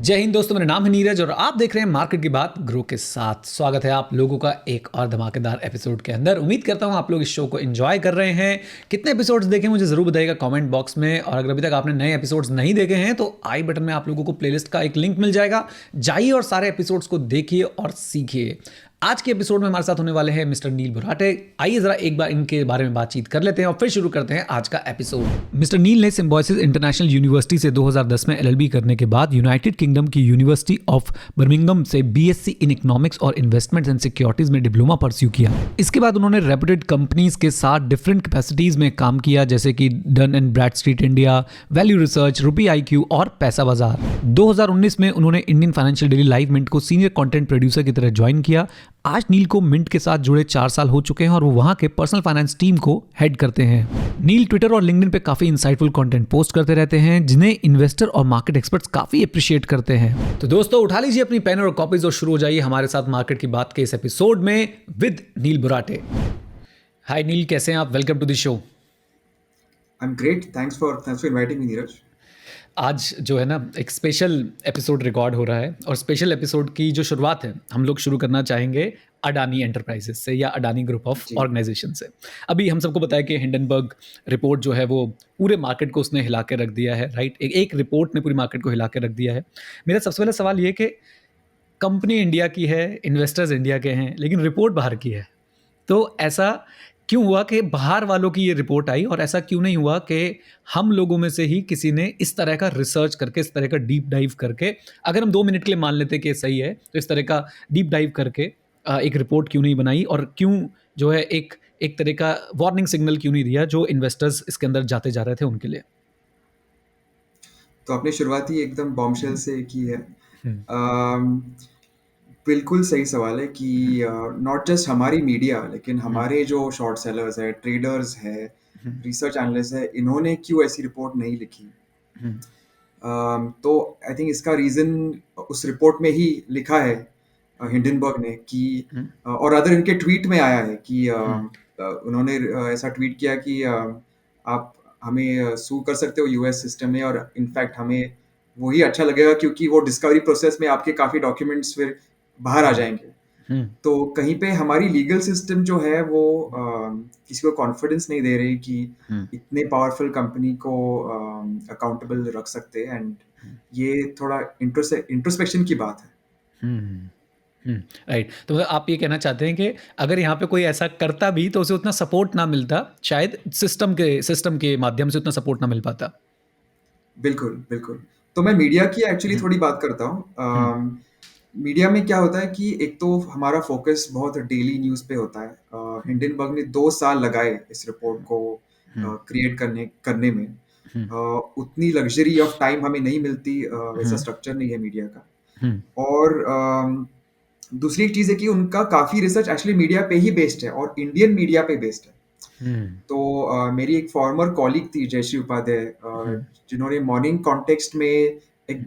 जय हिंद दोस्तों, मेरा नाम है नीरज और आप देख रहे हैं मार्केट की बात ग्रो के साथ। स्वागत है आप लोगों का एक और धमाकेदार एपिसोड के अंदर। उम्मीद करता हूं आप लोग इस शो को एंजॉय कर रहे हैं। कितने एपिसोड्स देखे मुझे ज़रूर बताइएगा कमेंट बॉक्स में। और अगर अभी तक आपने नए एपिसोड्स नहीं देखे हैं तो आई बटन में आप लोगों को प्लेलिस्ट का एक लिंक मिल जाएगा, जाइए और सारे एपिसोड्स को देखिए और सीखिए। आज के एपिसोड में हमारे साथ होने वाले हैं मिस्टर नील बुराटे। आइए जरा एक बार इनके बारे में बातचीत कर लेते हैं और फिर शुरू करते हैं आज का एपिसोड। मिस्टर नील ने सिम्बोयसिस इंटरनेशनल यूनिवर्सिटी से 2010 में एलएलबी करने के बाद यूनाइटेड किंगडम की यूनिवर्सिटी ऑफ बर्मिंघम से बीएससी इन इकोनॉमिक्स और इन्वेस्टमेंट्स एंड सिक्योरिटीज में डिप्लोमा परस्यू किया। इसके बाद उन्होंने रेप्यूटेड कंपनीज के साथ डिफरेंट कैपेसिटीज में काम किया, जैसे कि Dun and Bradstreet India, value research, rupee IQ और पैसा बाजार। 2019 में उन्होंने Indian financial daily Livemint को सीनियर कंटेंट प्रोड्यूसर की तरह ज्वाइन किया। आज नील को मिंट के साथ जुड़े 4 साल हो चुके हैं और वो वहां के पर्सनल फाइनेंस टीम को हेड करते हैं। नील ट्विटर और लिंक्डइन पे काफी इंसाइटफुल कंटेंट पोस्ट करते रहते हैं, जिन्हें इन्वेस्टर और मार्केट एक्सपर्ट्स काफी अप्रिशिएट करते हैं। तो दोस्तों उठा लीजिए अपनी पेन और कॉपीज और शुरू हो जाइए हमारे साथ मार्केट की बात के इस एपिसोड में विद नील बुराटे। हाय नील, कैसे हैं आप? Welcome to the show. I'm great. Thanks for inviting me, Neeraj. आज जो है ना एक स्पेशल एपिसोड रिकॉर्ड हो रहा है और स्पेशल एपिसोड की जो शुरुआत है हम लोग शुरू करना चाहेंगे अडानी एंटरप्राइजेस से या अडानी ग्रुप ऑफ जी ऑर्गेनाइजेशन से। अभी हम सबको बताया कि हिंडनबर्ग रिपोर्ट जो है वो पूरे मार्केट को उसने हिला के रख दिया है, राइट। एक रिपोर्ट ने पूरी मार्केट को हिला के रख दिया है। मेरा सबसे पहला सवाल ये कि कंपनी इंडिया की है, इन्वेस्टर्स इंडिया के हैं, लेकिन रिपोर्ट बाहर की है। तो ऐसा क्यों हुआ कि बाहर वालों की ये रिपोर्ट आई, और ऐसा क्यों नहीं हुआ कि हम लोगों में से ही किसी ने इस तरह का रिसर्च करके, इस तरह का डीप डाइव करके, अगर हम 2 मिनट के लिए मान लेते कि सही है, तो इस तरह का डीप डाइव करके एक रिपोर्ट क्यों नहीं बनाई, और क्यों जो है एक एक तरह का वार्निंग सिग्नल क्यों नहीं दिया जो इन्वेस्टर्स इसके अंदर जाते जा रहे थे उनके लिए। तो आपने शुरुआत ही एकदम बॉम्बशेल हम्म, से की है। हम्म, अम, बिल्कुल सही सवाल है कि नॉट जस्ट हमारी मीडिया लेकिन हम्म, हमारे जो शॉर्ट सेलर्स है, ट्रेडर्स है, हम्म, रिसर्च एनालिस्ट है, इन्होंने क्यों ऐसी रिपोर्ट नहीं लिखी। हम्म, तो आई थिंक इसका रीज़न उस रिपोर्ट में ही लिखा है हिंडनबर्ग ने कि और अदर इनके ट्वीट में आया है कि हम्म, उन्होंने ऐसा ट्वीट किया कि आप हमें सू कर सकते हो यूएस सिस्टम में, और इनफैक्ट हमें वही अच्छा लगेगा क्योंकि वो डिस्कवरी प्रोसेस में आपके काफ़ी डॉक्यूमेंट्स फिर बाहर आ हम्म, जाएंगे। हम्म, तो कहीं पे हमारी लीगल सिस्टम जो है वो किसी को कॉन्फिडेंस नहीं दे रही कि हम्म, इतने पावरफुल कंपनी को अकाउंटेबल रख सकते हैं। एंड ये थोड़ा इंट्रोस्पेक्शन की बात है। हम्म, हम्म, राइट। तो मतलब आप ये कहना चाहते हैं कि अगर यहाँ पे कोई ऐसा करता भी तो उसे उतना सपोर्ट ना मिलता, शायद सिस्टम के माध्यम से उतना सपोर्ट ना मिल पाता। बिल्कुल, बिल्कुल। तो मैं मीडिया की एक्चुअली हम्म, थोड़ी बात करता हूँ। हम्म, मीडिया में क्या होता है कि एक तो हमारा फ़ोकस बहुत डेली न्यूज़ पे होता है। हिंडनबर्ग ने 2 साल लगाए इस रिपोर्ट को हम्म, क्रिएट करने में। हम्म, उतनी लग्ज़री ऑफ टाइम हमें नहीं मिलती, वैसा हम्म, स्ट्रक्चर नहीं है मीडिया का। हम्म, और दूसरी एक चीज़ है कि उनका काफ़ी रिसर्च एक्चुअली मीडिया पे ही बेस्ड है और इंडियन मीडिया पे बेस्ड है। हम्म, तो मेरी एक फॉर्मर कॉलीग थी जयश्री उपाध्याय, हम्म, जिन्होंने मॉर्निंग कॉन्टेक्स्ट में एक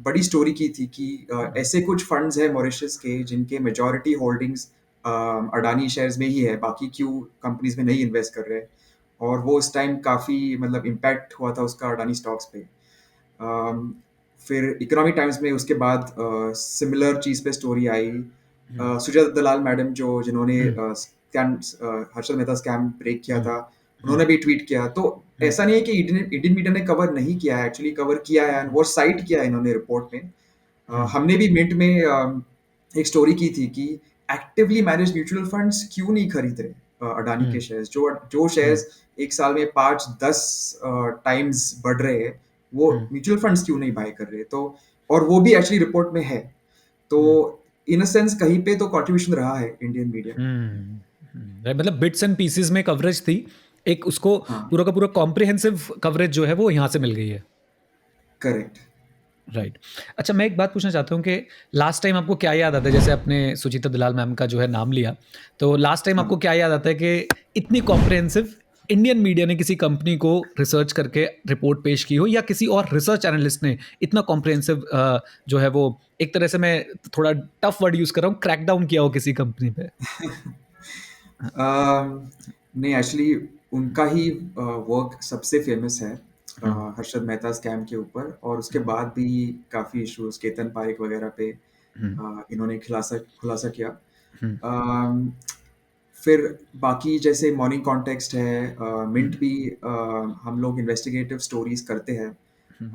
बड़ी स्टोरी की थी कि ऐसे कुछ फंड्स हैं मॉरिशस के जिनके मेजॉरिटी होल्डिंग्स अडानी शेयर्स में ही है, बाकी क्यों कंपनीज में नहीं इन्वेस्ट कर रहे हैं। और वो उस टाइम काफ़ी मतलब इम्पैक्ट हुआ था उसका अडानी स्टॉक्स पे। अम, फिर इकोनॉमिक टाइम्स में उसके बाद सिमिलर चीज़ पे स्टोरी आई। सुजाता दलाल मैडम जो जिन्होंने hmm, scam Harshad Mehta scam break किया हम्म, था, उन्होंने भी ट्वीट किया। तो हम्म, ऐसा नहीं है कि इंडियन मीडिया ने कवर नहीं किया है, एक्चुअली कवर किया है and वो साइट किया है इन्होंने रिपोर्ट में। हम्म, हमने भी मिंट में एक स्टोरी की थी कि एक्टिवली मैनेज म्यूचुअल फंड्स क्यों नहीं खरीद रहे अडानी के हम्म, शेयर्स। जो हम्म, शेयर्स एक साल में 5-10 टाइम्स बढ़ रहे हैं, वो हम्म, म्यूचुअल फंड्स क्यों नहीं बाय कर रहे। तो और वो भी एक्चुअली रिपोर्ट में है। तो हम्म, इन अ सेंस कहीं पे तो कंट्रीब्यूशन रहा है इंडियन मीडिया का। मतलब बिट्स एंड पीसेस में कवरेज थी, एक उसको हाँ, पूरा का पूरा कॉम्प्रिहेंसिव कवरेज जो है वो यहाँ से मिल गई है। करेक्ट। राइट। अच्छा, मैं एक बात पूछना चाहता हूँ कि लास्ट टाइम आपको क्या याद आता है, जैसे आपने सुचिता दलाल मैम का जो है नाम लिया, तो लास्ट टाइम आपको हाँ। क्या याद आता है कि इतनी कॉम्प्रिहेंसिव इंडियन मीडिया ने किसी कंपनी को रिसर्च करके रिपोर्ट पेश की हो, या किसी और रिसर्च एनालिस्ट ने इतना कॉम्प्रिहेंसिव जो है वो, एक तरह से मैं थोड़ा टफ वर्ड यूज़ कर रहा हूँ, क्रैकडाउन किया हो किसी कंपनी पे। नहीं, एक्चुअली उनका ही वर्क सबसे फेमस है। हुँ, हर्षद मेहता स्कैम के ऊपर, और उसके हुँ, बाद भी काफ़ी इश्यूज़ केतन पारेख वगैरह पे हुँ, इन्होंने खुलासा खुलासा किया। हुँ, अम, फिर बाकी जैसे मॉर्निंग कॉन्टेक्स्ट है, हुँ, मिंट भी हम लोग इन्वेस्टिगेटिव स्टोरीज़ करते हैं। हुँ,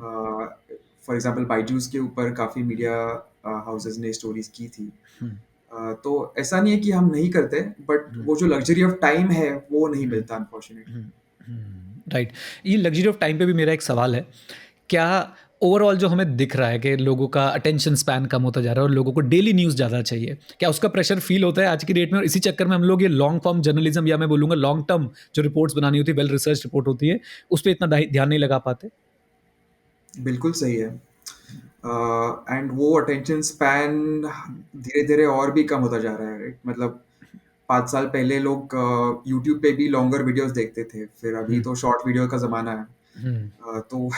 फॉर एग्ज़ाम्पल बायजूस के ऊपर काफ़ी मीडिया हाउसेज़ ने स्टोरीज़ की थी। हुँ, तो ऐसा नहीं है कि हम नहीं करते, बट हुँ, वो जो लग्ज़री ऑफ टाइम है, वो नहीं हुँ, मिलता अनफॉर्च्यूनेटली। हुँ, राइट। ये लग्ज़री ऑफ टाइम पे भी मेरा एक सवाल है। क्या ओवरऑल जो हमें दिख रहा है कि लोगों का अटेंशन स्पैन कम होता जा रहा है और लोगों को डेली न्यूज़ ज़्यादा चाहिए, क्या उसका प्रेशर फ़ील होता है आज की डेट में? और इसी चक्कर में हम लोग ये लॉन्ग फॉर्म जर्नलिज़्म या मैं बोलूँगा लॉन्ग टर्म जो रिपोर्ट्स बनानी होती है, वेल रिसर्च रिपोर्ट होती है, उस पे इतना डाइ ध्यान नहीं लगा पाते? बिल्कुल सही है। एंड वो अटेंशन स्पैन धीरे-धीरे और भी कम होता जा रहा है, राइट? मतलब 5 साल पहले लोग यूट्यूब पे भी लॉन्गर वीडियोज़ देखते थे, फिर अभी हुँ, तो शॉर्ट वीडियो का ज़माना है। हुँ। तो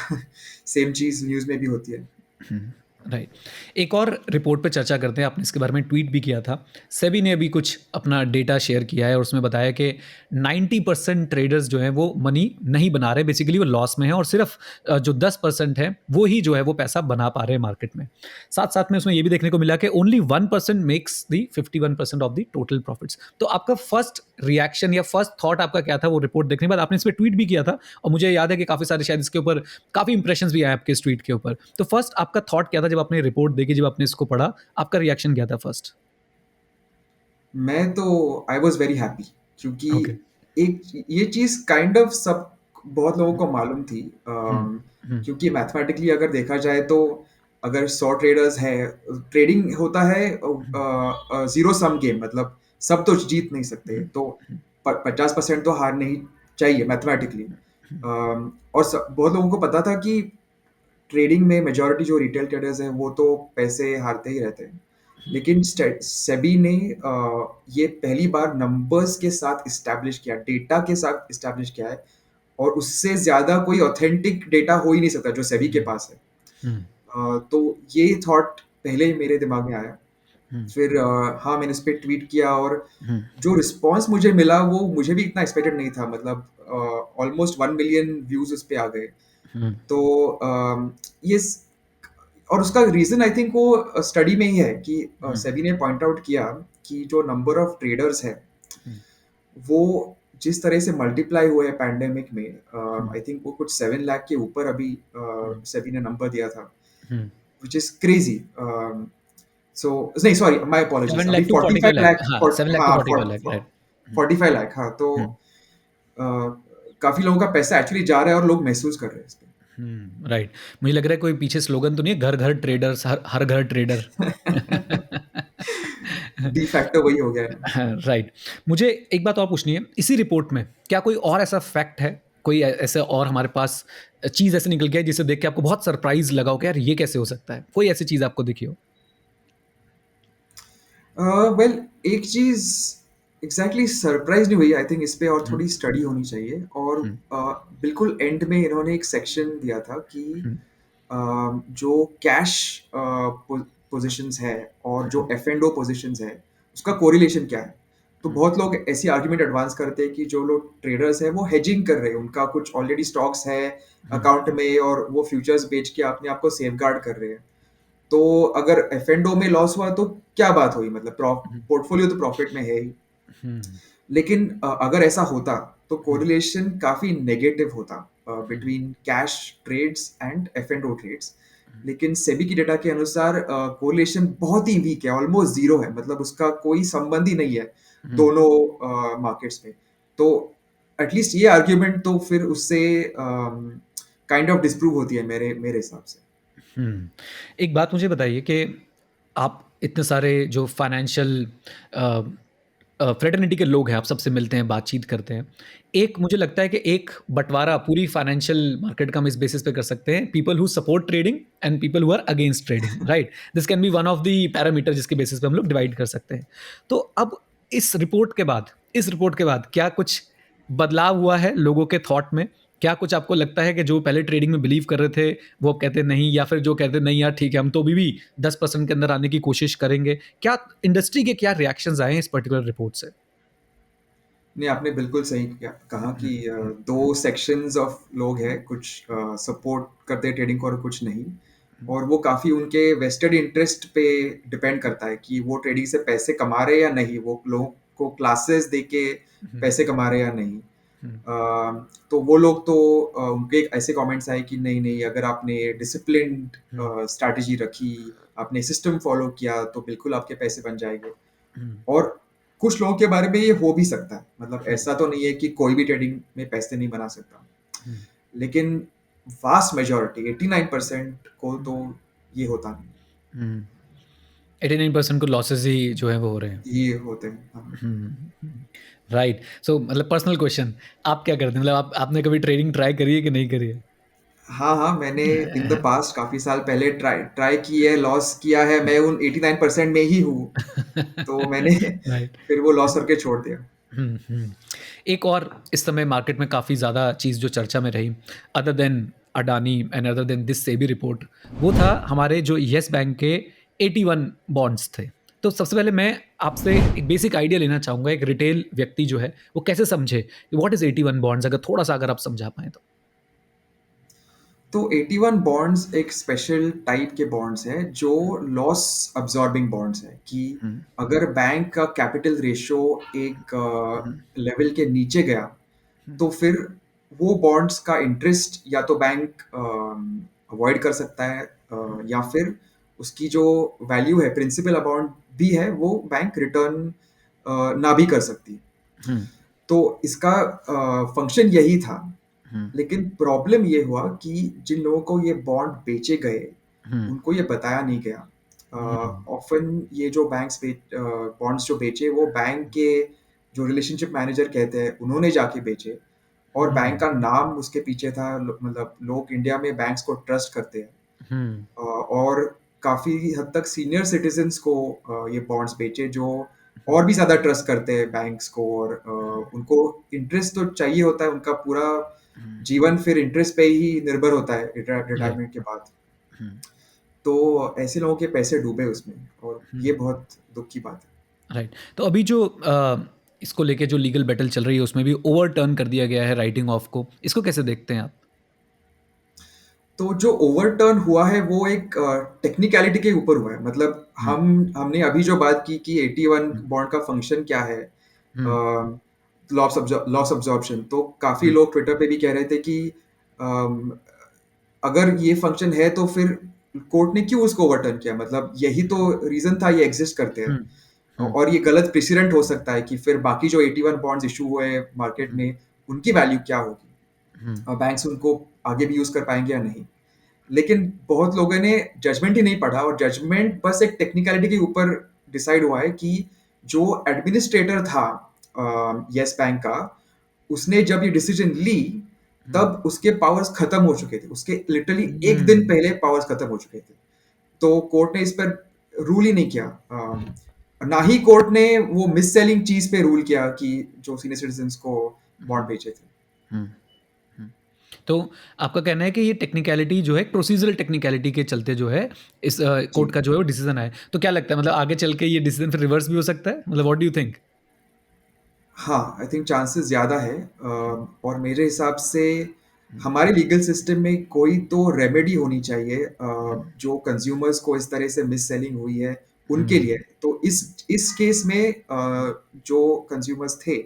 सेम चीज़ न्यूज़ में भी होती है। हुँ, राइट। एक और रिपोर्ट पे चर्चा करते हैं, आपने इसके बारे में ट्वीट भी किया था। सेबी ने अभी कुछ अपना डेटा शेयर किया है और उसमें बताया कि 90% ट्रेडर्स जो हैं वो मनी नहीं बना रहे, बेसिकली वो लॉस में हैं और सिर्फ जो 10% है वो ही जो है वो पैसा बना पा रहे हैं मार्केट में। साथ-साथ में उसमें ये भी देखने को मिला कि only 1% makes the 51% of the total profits. तो आपका फर्स्ट रिएक्शन या फर्स्ट थॉट आपका क्या था वो रिपोर्ट देखने के बाद? आपने इस पे ट्वीट भी किया था और मुझे याद है कि काफ़ी सारे शायद इसके ऊपर काफ़ी इंप्रेशंस भी आए आपके इस ट्वीट के ऊपर। तो फर्स्ट आपका थॉट क्या था जब आपने रिपोर्ट देखी, जब आपने इसको पढ़ा, आपका रिएक्शन क्या था फर्स्ट? मैं तो आई वाज़ वेरी हैप्पी, क्योंकि ओके। एक ये चीज़ काइंड ऑफ सब बहुत लोगों हुँ, को मालूम थी। हुँ, हुँ, क्योंकि मैथमेटिकली अगर देखा जाए तो अगर 100 ट्रेडर्स हैं, ट्रेडिंग होता है ज़ीरो सम गेम, मतलब सब तो जीत नहीं सकते। हुँ, तो हुँ, प 50% तो हारने ही चाहिए मैथमेटिकली। हुँ, और बहुत लोगों को पता था कि ट्रेडिंग में मेजॉरिटी जो रिटेल ट्रेडर्स हैं, वो तो पैसे हारते ही रहते हैं। लेकिन सेबी ने ये पहली बार नंबर्स के साथ इस्टेब्लिश किया, डेटा के साथ इस्टेब्लिश किया है, और उससे ज़्यादा कोई ऑथेंटिक डेटा हो ही नहीं सकता जो सेबी के पास है। हुँ, तो ये थॉट पहले ही मेरे दिमाग में आया। हुँ, फिर हाँ, मैंने उस पे ट्वीट किया, और हुँ, जो रिस्पॉन्स मुझे मिला वो मुझे भी इतना एक्सपेक्टेड नहीं था। मतलब ऑलमोस्ट 1 मिलियन व्यूज़ उस पे आ गए। हुँ, तो ये स और उसका रीज़न आई थिंक वो स्टडी में ही है कि हुँ, सेबी ने पॉइंट आउट किया कि जो नंबर ऑफ ट्रेडर्स है, हुँ, वो जिस तरह से मल्टीप्लाई हुए हैं पैंडेमिक में, हुँ, आई थिंक वो कुछ 7 लाख के ऊपर अभी हुँ, सेबी ने नंबर दिया था, हुँ। Which is crazy. सो नहीं, सॉरी, माय 7 अपॉलजीज़, अभी लाख टू 45 45 लाख, लाख, हाँ, फॉर 7 लाख टू हाँ, 45 लाख, राइट। हुँ, 45 लाख, हाँ, तो हुँ, अ, काफ़ी लोगों का पैसा एक्चुअली जा रहा है और लोग महसूस कर रहे हैं इस हुँ, राइट। मुझे लग रहा है कोई पीछे स्लोगन तो नहीं है, घर-घर ट्रेडर्स, हर हर घर ट्रेडर। पे। डी फैक्टो वही हो गया है ना। हाँ, राइट। मुझे एक बात और पूछनी है, इसी रिपोर्ट में क्या कोई और ऐसा फैक्ट है, कोई ऐसा और हमारे पास चीज़ ऐसे निकल के आई जिसे देख के आपको बहुत सरप्राइज़ लगा हो कि यार ये कैसे हो सकता है? कोई ऐसी चीज़ आपको दिखी हो? वेल, एक चीज़ एग्ज़ैक्टली सरप्राइज़ नहीं हुई, आई थिंक इस पे और हुँ, थोड़ी स्टडी होनी चाहिए। और हुँ, अ, बिल्कुल एंड में इन्होंने एक सेक्शन दिया था कि हुँ, जो कैश पोज़ीशंस है और जो एफ एंड ओ पोज़ीशंस है, उसका कोरिलेशन क्या है? तो हुँ, बहुत लोग ऐसी आर्गुमेंट एडवांस करते हैं कि जो लोग ट्रेडर्स हैं, वो हेजिंग कर रहे हैं, उनका कुछ ऑलरेडी स्टॉक्स है हुँ, अकाउंट में, और वो फ्यूचर्स बेच के अपने आप को सेफगार्ड कर रहे हैं। तो अगर एफ एंड ओ में लॉस हुआ तो क्या बात हुई, मतलब हुँ, पोर्टफोलियो तो प्रॉफिट में है ही। हुँ, लेकिन अगर ऐसा होता तो हुँ, कोरिलेशन काफ़ी नेगेटिव होता हुँ, between cash trades and F and O trades. लेकिन सेबी की डेटा के अनुसार कोरिलेशन बहुत ही वीक है, ऑलमोस्ट ज़ीरो है, मतलब उसका कोई संबंध ही नहीं है हुँ, दोनों मार्केट्स में। तो एटलीस्ट ये आर्ग्यूमेंट तो फिर उससे काइंड ऑफ डिस्प्रूव होती है मेरे मेरे हिसाब से। हुँ। एक बात मुझे बताइए कि आप इतने सारे जो फाइनेंशियल अ फ्रेटर्निटी के लोग हैं, आप सबसे मिलते हैं, बातचीत करते हैं। एक मुझे लगता है कि एक बँटवारा पूरी फाइनेंशियल मार्केट का हम इस बेसिस पे कर सकते हैं, people who support trading and people who are against trading, right? This can be one of the parameter जिसके बेसिस पे हम लोग डिवाइड कर सकते हैं। तो अब इस रिपोर्ट के बाद क्या कुछ बदलाव हुआ है लोगों के थॉट में? क्या कुछ आपको लगता है कि जो पहले ट्रेडिंग में बिलीव कर रहे थे, वो अब कहते नहीं, या फिर जो कहते नहीं यार ठीक है, हम तो अभी भी 10% के अंदर आने की कोशिश करेंगे? क्या इंडस्ट्री के क्या रिएक्शंस आए हैं इस पर्टिकुलर रिपोर्ट से? नहीं, आपने बिल्कुल सही कहा कि हम्म, दो सेक्शंस ऑफ लोग हैं, कुछ सपोर्ट करते हैं ट्रेडिंग को और कुछ नहीं। और वो काफ़ी उनके वेस्टेड इंटरेस्ट पे डिपेंड करता है कि वो ट्रेडिंग से पैसे कमा रहे हैं या नहीं, वो लोगों को क्लासेस दे के पैसे कमा रहे हैं या नहीं। तो वो लोग तो उनके ऐसे कमेंट्स आए कि नहीं नहीं, अगर आपने डिसिप्लिन्ड स्ट्रैटेजी रखी, आपने सिस्टम फॉलो किया तो बिल्कुल आपके पैसे बन जाएंगे। और कुछ लोगों के बारे में ये हो भी सकता है, मतलब ऐसा तो नहीं है कि कोई भी ट्रेडिंग में पैसे नहीं बना सकता, लेकिन वास्ट मेजोरिटी 89% को तो ये होता नहीं। 89% को लॉसेस ही जो है वो हो रहे हैं। ये होते हैं, हाँ। राइट। सो मतलब पर्सनल क्वेश्चन, आप क्या करते हैं, मतलब आपने कभी ट्रेडिंग ट्राई करी है कि नहीं करी है? हाँ हाँ, मैंने इन द पास्ट काफी साल पहले ट्राई ट्राई की है, लॉस किया है, मैं उन 89% में ही हूँ। तो मैंने राइट। फिर वो लॉस करके छोड़ दिया। एक और इस समय मार्केट में काफ़ी ज़्यादा चीज़ जो चर्चा में रही, other than Adani and other than this SEBI report, वो था हमारे जो येस बैंक के 81 बॉन्ड्स थे। तो सबसे पहले मैं आपसे एक बेसिक आइडिया लेना चाहूँगा, एक रिटेल व्यक्ति जो है वो कैसे समझे व्हाट इज़ 81 बॉन्ड्स, अगर थोड़ा सा अगर आप समझा पाएँ तो? तो 81 बॉन्ड्स एक स्पेशल टाइप के बॉन्ड्स हैं जो लॉस अब्जॉर्बिंग बॉन्ड्स हैं, कि हुँ, अगर बैंक का कैपिटल रेशियो एक हुँ, लेवल के नीचे गया, हुँ, तो फिर वो बॉन्ड्स का इंटरेस्ट या तो बैंक अवॉइड कर सकता है, या फिर उसकी जो वैल्यू है, प्रिंसिपल अमाउंट भी है, वो बैंक रिटर्न ना भी कर सकती है। हुँ, तो इसका फंक्शन यही था। हुँ, लेकिन प्रॉब्लम ये हुआ कि जिन लोगों को ये बॉन्ड बेचे गए, हुँ, उनको ये बताया नहीं गया। हुँ, ऑफन ये जो बॉन्ड्स जो बेचे, वो बैंक के जो रिलेशनशिप मैनेजर कहते हैं, उन्होंने जाके बेचे। और बैंक हुँ, का नाम उसके पीछे था, मतलब लोग इंडिया में बैंक्स को ट्रस्ट करते हैं। हुँ, और काफ़ी हद तक सीनियर सिटीजन्स को ये बॉन्ड्स बेचे, जो और भी ज़्यादा ट्रस्ट करते हैं बैंक्स को। और उनको इंटरेस्ट तो चाहिए होता है, उनका पूरा हुँ, जीवन फिर इंटरेस्ट पे ही निर्भर होता है राइट, रिटायरमेंट के बाद। हुँ, तो ऐसे लोगों के पैसे डूबे उसमें, और ये हुँ। बहुत दुख की बात है। राइट। तो अभी जो इसको लेके जो लीगल बैटल चल रही है उसमें भी ओवरटर्न कर दिया गया है राइटिंग ऑफ को, इसको कैसे देखते हैं आप? तो जो ओवरटर्न हुआ है वो एक टेक्निकलिटी के ऊपर हुआ है, मतलब हुँ, हमने अभी जो बात की कि 81 हुँ, बॉन्ड का फंक्शन क्या है, हुँ, लॉस अब्जॉर्प्शन, तो काफ़ी हुँ, लोग ट्विटर पे भी कह रहे थे कि अम, अगर ये फंक्शन है तो फिर कोर्ट ने क्यों उसको ओवरटर्न किया, मतलब यही तो रीज़न था, ये एग्जिस्ट करते हुँ, हैं। हुँ, और ये गलत प्रेसिडेंट हो सकता है कि फिर बाकी जो 81 बॉन्ड्स इशू हुए मार्केट हुँ, में, उनकी वैल्यू क्या होगी, हुँ, और बैंक्स उनको आगे भी यूज़ कर पाएंगे या नहीं। लेकिन बहुत लोगों ने जजमेंट ही नहीं पढ़ा, और जजमेंट बस एक टेक्निकलिटी के ऊपर डिसाइड हुआ है कि जो एडमिनिस्ट्रेटर था येस बैंक का, उसने जब ये डिसीजन ली, हुँ, तब उसके पावर्स खत्म हो चुके थे, उसके लिटरली एक दिन हुँ, पहले पावर्स खत्म हो चुके थे। तो कोर्ट ने इस पर रूल ही नहीं किया। ना ही कोर्ट ने वो मिस सेलिंग चीज पे रूल किया कि जो सीनियर सिटीजन्स को हुँ, बॉन्ड बेचे थे। हुँ, हुँ। तो आपका कहना है कि ये टेक्निकैलिटी जो है प्रोसीजरल टेक्निकैलिटी के चलते जो है इस जी। कोर्ट का जो है वो डिसीजन आया है। तो क्या लगता है मतलब आगे चल के ये डिसीजन फिर रिवर्स भी हो सकता है? मतलब व्हाट डू यू थिंक? हाँ, आई थिंक चांसेस ज़्यादा है। हुँ, और मेरे हिसाब से हुँ, हमारे लीगल सिस्टम में कोई तो रेमेडी होनी चाहिए, हुँ, जो कंज्यूमर्स को इस तरह से मिस सेलिंग हुई है, उनके हुँ, लिए। तो इस केस में जो कंज्यूमर्स थे,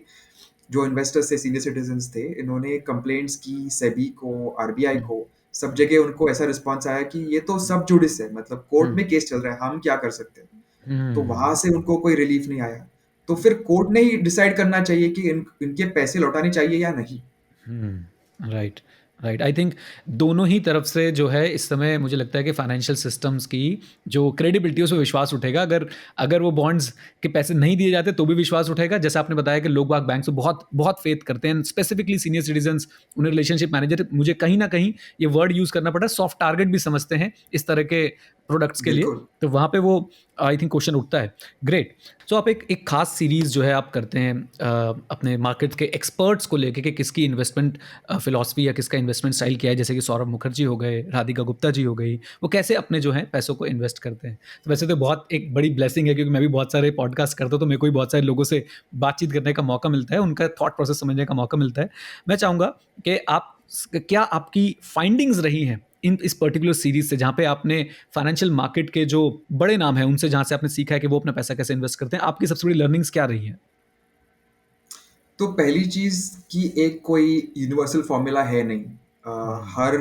जो इन्वेस्टर्स थे, सीनियर सिटीजन्स थे, इन्होंने कंप्लेंट्स की सेबी को, आरबीआई हुँ, को, सब हुँ, जगह उनको ऐसा रिस्पॉन्स आया कि ये तो सब जुडिस है, मतलब कोर्ट हुँ, में केस चल रहा है, हम क्या कर सकते हैं? तो वहाँ हुँ, से उनको कोई रिलीफ नहीं आया। तो फिर कोर्ट ने ही डिसाइड करना चाहिए कि इनके पैसे लौटाने चाहिए या नहीं। Right, right. आई थिंक दोनों ही तरफ से जो है इस समय मुझे लगता है कि फाइनेंशियल सिस्टम्स की जो क्रेडिबिलिटी है उस पे विश्वास उठेगा। अगर अगर वो बॉन्ड्स के पैसे नहीं दिए जाते तो भी विश्वास उठेगा। जैसा आपने बताया कि लोग बाग बैंक से बहुत बहुत फेथ करते हैं, स्पेसिफिकली सीनियर सिटीजन्स, उन्हें रिलेशनशिप मैनेजर, मुझे कहीं न कहीं ये वर्ड यूज़ करना पड़ा, सॉफ्ट टारगेट भी समझते हैं इस तरह के प्रोडक्ट्स के लिए, बिल्कुल। तो वहाँ पे वो आई थिंक क्वेश्चन उठता है। ग्रेट। सो आप एक एक खास सीरीज़ जो है आप करते हैं अपने मार्केट के एक्सपर्ट्स को लेके कि किसकी इन्वेस्टमेंट फ़िलॉसफ़ी या किसका इन्वेस्टमेंट स्टाइल क्या है, जैसे कि सौरभ मुखर्जी हो गए, राधिका गुप्ता जी हो गई, वो कैसे अपने जो हैं पैसों को इन्वेस्ट करते हैं। तो वैसे तो बहुत एक बड़ी ब्लेसिंग है, क्योंकि मैं भी बहुत सारे पॉडकास्ट करता हूँ, तो मेरे को भी बहुत सारे लोगों से बातचीत करने का मौका मिलता है, उनका थॉट प्रोसेस समझने का मौका मिलता है। मैं चाहूँगा कि आप क्या आपकी फाइंडिंग्स रही हैं इन इस पर्टिकुलर सीरीज़ से, जहाँ पे आपने फाइनेंशियल मार्केट के जो बड़े नाम हैं, उनसे जहाँ से आपने सीखा है कि वो अपना पैसा कैसे इन्वेस्ट करते हैं, आपकी सबसे बड़ी लर्निंग्स क्या रही हैं? तो पहली चीज़ कि एक कोई यूनिवर्सल फ़ॉर्मूला है नहीं। हुँ, हर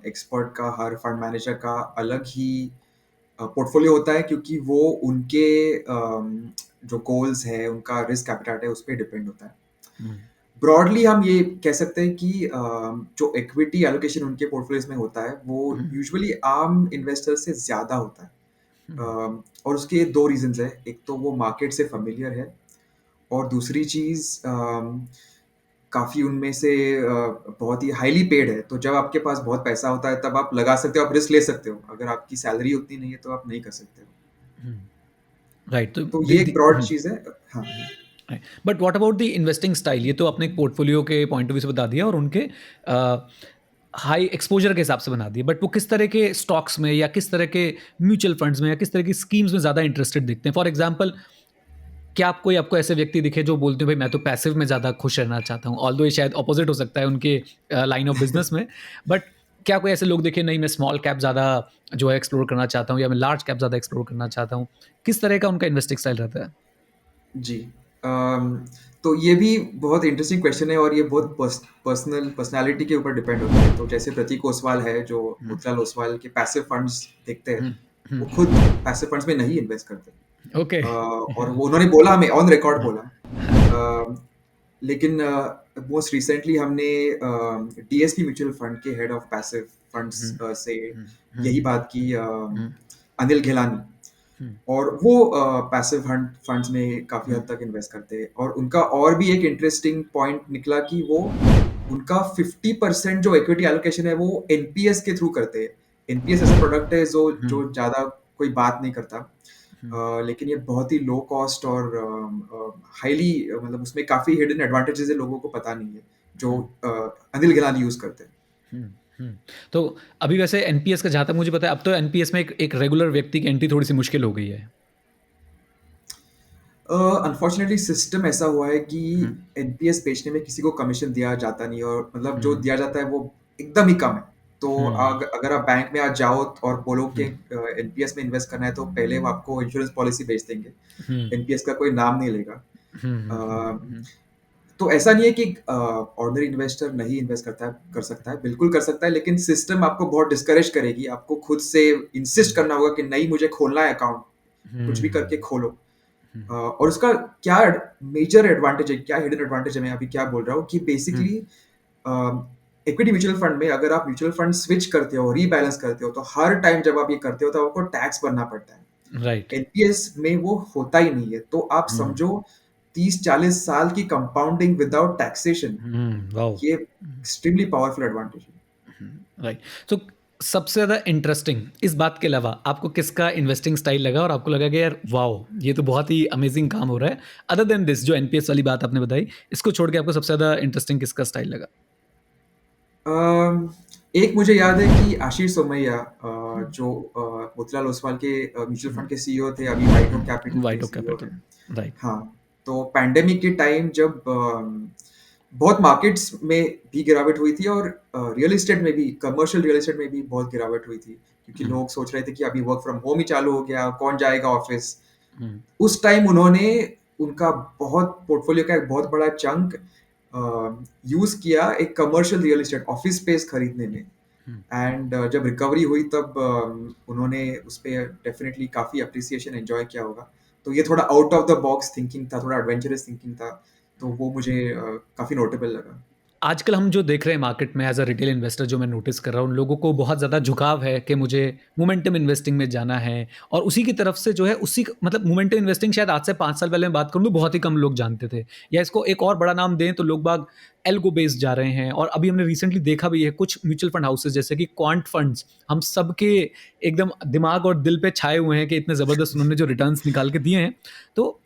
एक्सपर्ट का, हर फंड मैनेजर का अलग ही पोर्टफ़ोलियो होता है, क्योंकि वो उनके जो गोल्स हैं, उनका रिस्क एपेटाइट है, उस पे डिपेंड होता है। हुँ, ब्रॉडली हम ये कह सकते हैं कि जो इक्विटी एलोकेशन उनके पोर्टफ़ोलियोज़ में होता है, वो हुँ, यूजुअली आम इन्वेस्टर से ज़्यादा होता है। हुँ, और उसके 2 रीज़न्स हैं। एक तो वो मार्केट से फ़ैमिलियर है, और दूसरी चीज़ काफ़ी उनमें से बहुत ही हाईली पेड है। तो जब आपके पास बहुत पैसा होता है, तब आप लगा सकते हो, आप रिस्क ले सकते हो। अगर आपकी सैलरी उतनी नहीं है, तो आप नहीं कर सकते हो। हुँ, राइट। तो तो दी ये एक दी ब्रॉड हुँ, चीज़ है। हाँ। Right. But what about the investing style? ये तो आपने एक पोर्टफोलियो के पॉइंट ऑफ व्यू से बता दिया और उनके हाई एक्सपोज़र के हिसाब से बना दिया। बट वो किस तरह के स्टॉक्स में या किस तरह के म्यूचुअल फंड्स में या किस तरह की स्कीम्स में ज़्यादा इंटरेस्टेड दिखते हैं? फॉर एग्ज़ाम्पल, क्या आप कोई आपको ऐसे व्यक्ति दिखे जो बोलते हो भाई मैं तो पैसिव में ज़्यादा खुश रहना चाहता हूँ, ऑल्दो ये शायद अपोजिट हो सकता है उनके लाइन ऑफ बिजनेस में, बट क्या कोई ऐसे लोग दिखे नहीं मैं स्मॉल कैप ज़्यादा जो है एक्सप्लोर करना चाहता हूँ या मैं लार्ज कैप ज़्यादा एक्सप्लोर करना चाहता हूँ, किस तरह का उनका इन्वेस्टिंग स्टाइल रहता है? जी। अम, तो ये भी बहुत इंटरेस्टिंग क्वेश्चन है, और ये बहुत पर्सनैलिटी के ऊपर डिपेंड होता है। तो जैसे प्रतीक ओसवाल है, जो हम्म, मोतीलाल ओसवाल के पैसिव फंड्स देखते हैं, हम्म, वो हम्म, खुद पैसिव फंड्स में नहीं इन्वेस्ट करते। ओके। और वो उन्होंने बोला, हमें ऑन रिकॉर्ड बोला। लेकिन मोस्ट रिसेंटली हमने डीएसपी म्यूचुअल फंड के हेड ऑफ पैसिव फंड्स हम्म, से हम्म, यही हम्म, बात की, हम्म, अनिल घेलानी। हम्म, और वो पैसिव फंड फंड्स में काफ़ी हद हम्म, तक इन्वेस्ट करते हैं, और उनका और भी एक इंटरेस्टिंग पॉइंट निकला कि वो उनका 50% जो इक्विटी एलोकेशन है, वो एनपीएस के थ्रू करते हैं। एनपीएस ऐसा प्रोडक्ट है जो हम्म, जो ज़्यादा कोई बात नहीं करता। हम्म, लेकिन ये बहुत ही लो कॉस्ट और हाईली, मतलब उसमें काफ़ी हिडन एडवांटेजेस है, लोगों को पता नहीं है, जो हम्म, अनिल गिलानी यूज़ करते हैं। हम्म, हम्म। तो अभी वैसे एनपीएस का जहाँ तक मुझे पता है, अब तो एनपीएस में एक रेगुलर व्यक्ति की एंट्री थोड़ी सी मुश्किल हो गई है। अनफॉर्चुनेटली सिस्टम ऐसा हुआ है कि हम्म, एनपीएस बेचने में किसी को कमीशन दिया जाता नहीं, और मतलब जो हम्म, दिया जाता है वो एकदम ही कम है। तो हम्म, अगर आप बैंक में आज जाओ और बोलो कि हम्म, एनपीएस में इन्वेस्ट करना है, तो पहले वो आपको इंश्योरेंस पॉलिसी बेच देंगे। हम्म, एनपीएस का कोई नाम नहीं लेगा। हम्म, हम्म, अ, तो ऐसा नहीं है कि ऑर्डिनरी इन्वेस्टर नहीं इन्वेस्ट करता है, कर सकता है, बिल्कुल कर सकता है, लेकिन सिस्टम आपको बहुत डिस्करेज करेगी। आपको खुद से इंसिस्ट हम्म, करना होगा कि नहीं, मुझे खोलना है अकाउंट, कुछ भी करके हम्म, खोलो। और उसका क्या मेजर एडवांटेज है, क्या हिडन एडवांटेज है, मैं अभी क्या बोल रहा हूँ कि हम्म, बेसिकली इक्विटी म्यूचुअल फंड में अगर आप म्यूचुअल फंड स्विच करते हो, रीबैलेंस करते हो, तो हर टाइम जब आप ये करते हो, तो आपको टैक्स भरना पड़ता है। राइट। एनपीएस में वो होता ही नहीं है। तो आप हम्म, समझो 30-40 साल की कंपाउंडिंग विदाउट टैक्सेशन, वाओ। ये एक्सट्रीमली पावरफुल एडवांटेज है। राइट। तो सबसे ज़्यादा इंटरेस्टिंग इस बात के अलावा आपको किसका इन्वेस्टिंग स्टाइल लगा और आपको लगा कि यार वाओ, ये तो बहुत ही अमेजिंग काम हो रहा है, अदर देन दिस जो एनपीएस वाली बात आपने बताई, इसको छोड़ के आपको सबसे ज़्यादा इंटरेस्टिंग किसका स्टाइल लगा? अम, एक मुझे याद है कि आशीष सोमैया, जो मोतीलाल ओसवाल के म्यूचुअल फंड के सीईओ थे, अभी वाइट ओक कैपिटल के वाइट ऑफ सीईओ कैपिटल। हैं। राइट। हाँ, तो पैंडेमिक के टाइम जब बहुत मार्केट्स में भी गिरावट हुई थी, और रियल एस्टेट में भी, कमर्शियल रियल एस्टेट में भी बहुत गिरावट हुई थी, क्योंकि लोग सोच रहे थे कि अभी वर्क फ्रॉम होम ही चालू हो गया, कौन जाएगा ऑफिस। उस टाइम उन्होंने उनका बहुत पोर्टफोलियो का एक बहुत बड़ा चंक यूज किया एक commercial real estate office space खरीदने में। एंड जब रिकवरी हुई, तब उन्होंने उस पे डेफिनेटली काफ़ी अप्रिसिएशन एंजॉय किया होगा। तो ये थोड़ा out of the box thinking था, थोड़ा एडवेंचरस थिंकिंग था, तो वो मुझे काफ़ी नोटेबल लगा। आजकल हम जो देख रहे हैं मार्केट में एज अ रिटेल इन्वेस्टर, जो मैं नोटिस कर रहा हूँ, लोगों को बहुत ज़्यादा झुकाव है कि मुझे मोमेंटम इन्वेस्टिंग में जाना है, और उसी की तरफ से जो है मतलब मोमेंटम इन्वेस्टिंग शायद आज से 5 साल पहले मैं बात करूँ तो बहुत ही कम लोग जानते थे, या इसको एक और बड़ा नाम दें तो लोग बाग एल्गो बेस्ड जा रहे हैं। और अभी हमने रिसेंटली देखा भी है कुछ म्यूचुअल फंड हाउसेज जैसे कि क्वांट फंड्स, हम सबके एकदम दिमाग और दिल पे छाए हुए हैं कि इतने ज़बरदस्त उन्होंने जो रिटर्न्स निकाल के दिए हैं। तो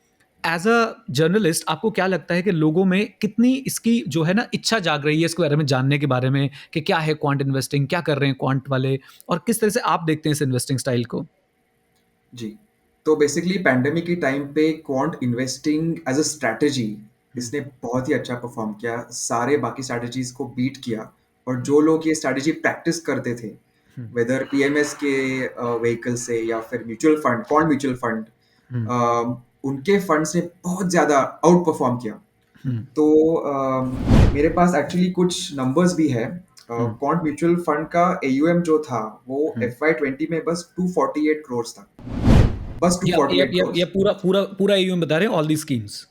एज अ जर्नलिस्ट आपको क्या लगता है कि लोगों में कितनी इसकी जो है ना इच्छा जाग रही है इसके बारे में जानने के बारे में, कि क्या है क्वांट इन्वेस्टिंग, क्या कर रहे हैं क्वांट वाले, और किस तरह से आप देखते हैं इस इन्वेस्टिंग स्टाइल को? जी। तो बेसिकली पैंडेमिक के टाइम पे quant investing as a strategy hmm, इसने बहुत ही अच्छा परफॉर्म किया, सारे बाकी स्ट्रैटेजीज को बीट किया। और हम्म, जो लोग ये स्ट्रैटेजी प्रैक्टिस करते थे, हम्म, वेदर पीएमएस के व्हीकल से या फिर mutual fund, quant mutual fund, hmm, उनके फंड्स ने बहुत ज़्यादा आउट परफॉर्म किया। हम्म, तो मेरे पास एक्चुअली कुछ नंबर्स भी है। हम्म, क्वांट म्यूचुअल फंड का एयूएम जो था वो हम्म, FY20 में बस 248 करोड़ था, बस ये 248 करोड़। ये पूरा पूरा पूरा ईयू बता रहे हैं, ऑल दी स्कीम्स?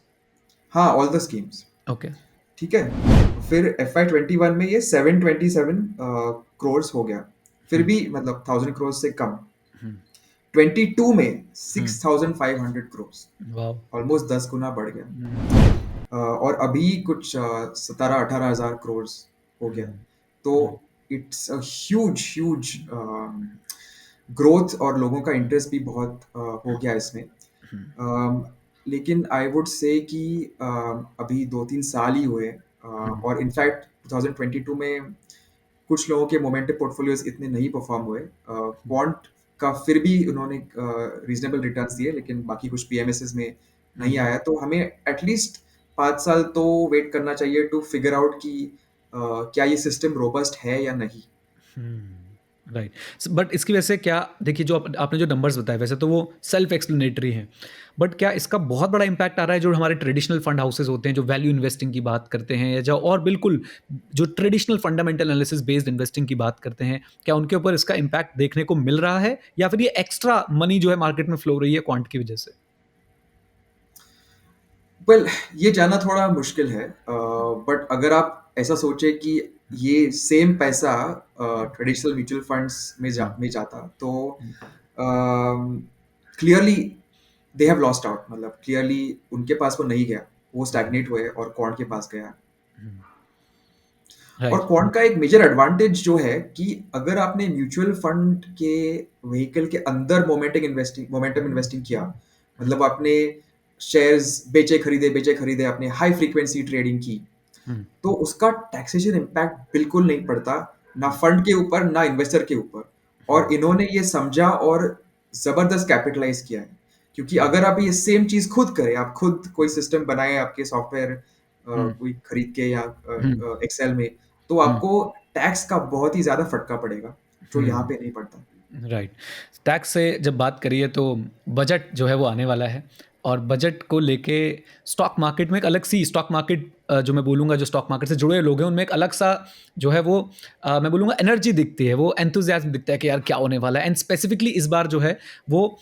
हाँ, ऑल द स्कीम्स। ओके। ठीक है। फिर FY21 में ये 727 करोड़ हो गया, फिर हम्म, भी मतलब 1000 करोड़ से कम। हम्म, 22 में हम्म, 6500 करोड़, वाह। ऑलमोस्ट 10 गुना बढ़ गया। हम्म, और अभी कुछ 17-18 हज़ार करोड़ हो गया। हम्म, तो hmm, it's a huge huge growth, और लोगों का इंटरेस्ट भी बहुत हो गया इसमें। हम्म, um, लेकिन आई वुड से कि अभी 2-3 साल ही हुए, हम्म, और इनफैक्ट 2022 में कुछ लोगों के मोमेंटम पोर्टफोलियोज इतने नहीं परफॉर्म हुए। क्वांट का फिर भी उन्होंने रीजनेबल रिटर्न्स दिए, लेकिन बाकी कुछ पीएमएसएस में नहीं हम्म, आया। तो हमें एटलीस्ट 5 साल तो वेट करना चाहिए टू फिगर आउट कि क्या ये सिस्टम रोबस्ट है या नहीं। राइट। बट इसकी वजह से क्या, देखिए जो आपने जो नंबर्स बताए वैसे तो वो सेल्फ एक्सप्लेनेटरी हैं, बट क्या इसका बहुत बड़ा इम्पैक्ट आ रहा है जो हमारे ट्रेडिशनल फंड हाउसेज होते हैं जो वैल्यू इन्वेस्टिंग की बात करते हैं, या जो और बिल्कुल जो traditional fundamental analysis based investing की बात करते हैं, क्या उनके ऊपर इसका इम्पैक्ट देखने को मिल रहा है, या फिर ये एक्स्ट्रा मनी जो है मार्केट में फ्लो रही है क्वांट की वजह से? वेल, ये जानना थोड़ा मुश्किल है, बट अगर आप ऐसा सोचे कि ये सेम पैसा ट्रेडिशनल म्यूचुअल फंड्स में जाता, तो clearly they have lost out. मतलब क्लियरली उनके पास वो नहीं गया, वो स्टैग्नेट हुए और क्वांट के पास गया। और राइट। क्वांट का एक मेजर एडवांटेज जो है कि अगर आपने म्यूचुअल फंड के व्हीकल के अंदर मोमेंटम इन्वेस्टिंग किया, मतलब आपने शेयर्स बेचे खरीदे, आपने हाई फ्रीक्वेंसी ट्रेडिंग की, तो उसका टैक्सेशन इम्पैक्ट बिल्कुल नहीं पड़ता, ना फंड के ऊपर ना इन्वेस्टर के ऊपर। और इन्होंने ये समझा और जबरदस्त कैपिटलाइज किया है। क्योंकि अगर आप ये सेम चीज खुद करें, आप खुद कोई सिस्टम बनाए आपके सॉफ्टवेयर कोई खरीद के या एक्सेल में, तो आपको टैक्स का बहुत ही ज्यादा फटका पड़ेगा, जो यहाँ पे नहीं पड़ता। राइट। टैक्स से जब बात करिए तो बजट जो है वो आने वाला है, और बजट को लेके स्टॉक मार्केट में एक अलग सी स्टॉक मार्केट, जो मैं बोलूँगा जो स्टॉक मार्केट से जुड़े लोग हैं उनमें एक अलग सा जो है वो मैं बोलूँगा एनर्जी दिखती है, वो एंथुजियाज्म दिखता है कि यार क्या होने वाला है। एंड स्पेसिफिकली इस बार जो है वो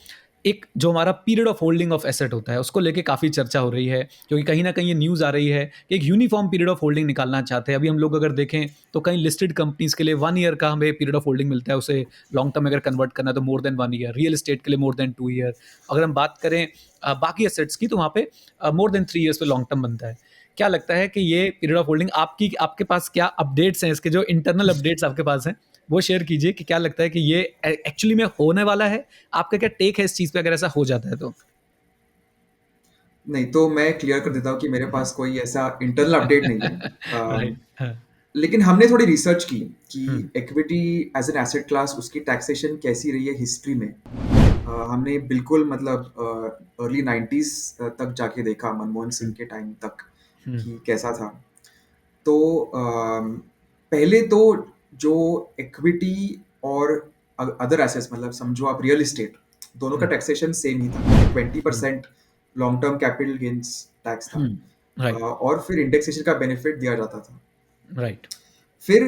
एक जो हमारा period of holding of asset होता है उसको लेके काफ़ी चर्चा हो रही है, क्योंकि कहीं ना कहीं ये न्यूज़ आ रही है कि एक यूनिफॉर्म पीरियड ऑफ होल्डिंग निकालना चाहते हैं। अभी हम लोग अगर देखें तो कहीं लिस्टेड कंपनीज के लिए 1 ईयर का हमें पीरियड ऑफ होल्डिंग मिलता है, उसे लॉन्ग टर्म अगर कन्वर्ट करना है तो more than 1 year, real estate के लिए मोर देन 2 ईयर। अगर हम बात करें बाकी एसेट्स की तो वहाँ पे मोर देन 3 ईयर्स पे लॉन्ग टर्म बनता है। क्या लगता है कि ये पीरियड ऑफ होल्डिंग आपकी आपके पास क्या अपडेट्स हैं, इसके जो इंटरनल अपडेट्स आपके पास हैं वो शेयर कीजिए, कि क्या लगता है कि ये एक्चुअली में होने वाला है? आपका क्या टेक है इस चीज़ पे अगर ऐसा हो जाता है तो? नहीं, तो मैं क्लियर कर देता हूँ कि मेरे पास कोई ऐसा इंटरनल अपडेट नहीं है। राइट। हाँ। लेकिन हमने थोड़ी रिसर्च की कि hmm, equity as an asset class उसकी टैक्सेशन कैसी रही है हिस्ट्री में। हमने बिल्कुल मतलब अर्ली 90s तक जाके देखा, मनमोहन सिंह के टाइम तक, हम्म, कि कैसा था। तो पहले तो जो इक्विटी और अदर एसेट्स, मतलब समझो आप रियल एस्टेट, दोनों का हम्म, टैक्सेशन सेम ही था। Twenty hmm, percent long term capital gains tax था, राइट। और फिर इंडेक्सेशन का बेनिफिट दिया जाता था। राइट। फिर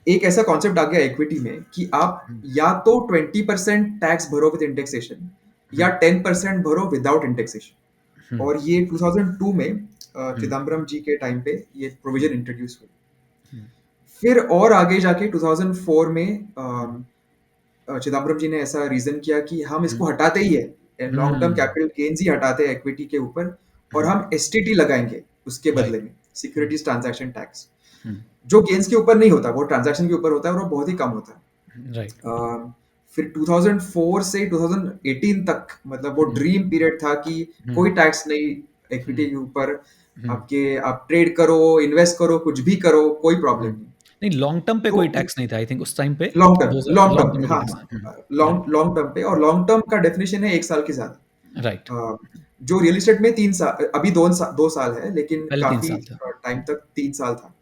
एक ऐसा कॉन्सेप्ट आ गया इक्विटी में कि आप या तो 20% टैक्स भरो विद इंडेक्सेशन, या 10% भरो विदाउट इंडेक्सेशन। और ये 2002 में हम्म, चिदम्बरम जी के टाइम पे ये प्रोविजन इंट्रोड्यूस हुई। हम्म, फिर और आगे जाके 2004 में हम्म, चिदम्बरम जी ने ऐसा रीजन किया कि हम हम्म, इसको हटाते ही है, लॉन्ग टर्म हम्म, कैपिटल गेन्स ही हटाते हैं इक्विटी के ऊपर, और हम्म, हम एसटीटी लगाएंगे उसके राइट, बदले में, सिक्योरिटीज ट्रांजैक्शन टैक्स, हम्म, जो गेन्स के ऊपर नहीं होता, वो ट्रांजैक्शन के ऊपर होता है और वो बहुत ही कम होता है। राइट, फिर 2004 से 2018 तक मतलब वो हम्म, ड्रीम पीरियड था कि हम्म, कोई टैक्स नहीं हम्म, इक्विटी के ऊपर, हम्म, आप ट्रेड करो, इन्वेस्ट करो, कुछ भी करो, कोई प्रॉब्लम हम्म। नहीं। नहीं, लॉन्ग टर्म पे तो कोई टैक्स नहीं था आई थिंक उस टाइम पे। लॉन्ग लॉन्ग टर्म टर्म पे, पे कोई हाँ टैक्स हाँ, नहीं। राइट, लॉन्ग लॉन्ग टर्म पे, और लॉन्ग टर्म का डेफिनेशन है 1 साल की ज्यादा। राइट, जो रियल एस्टेट में 3 साल, अभी 2 साल है, लेकिन पहले तीन काफी साल था। टाइम तक 3 साल था।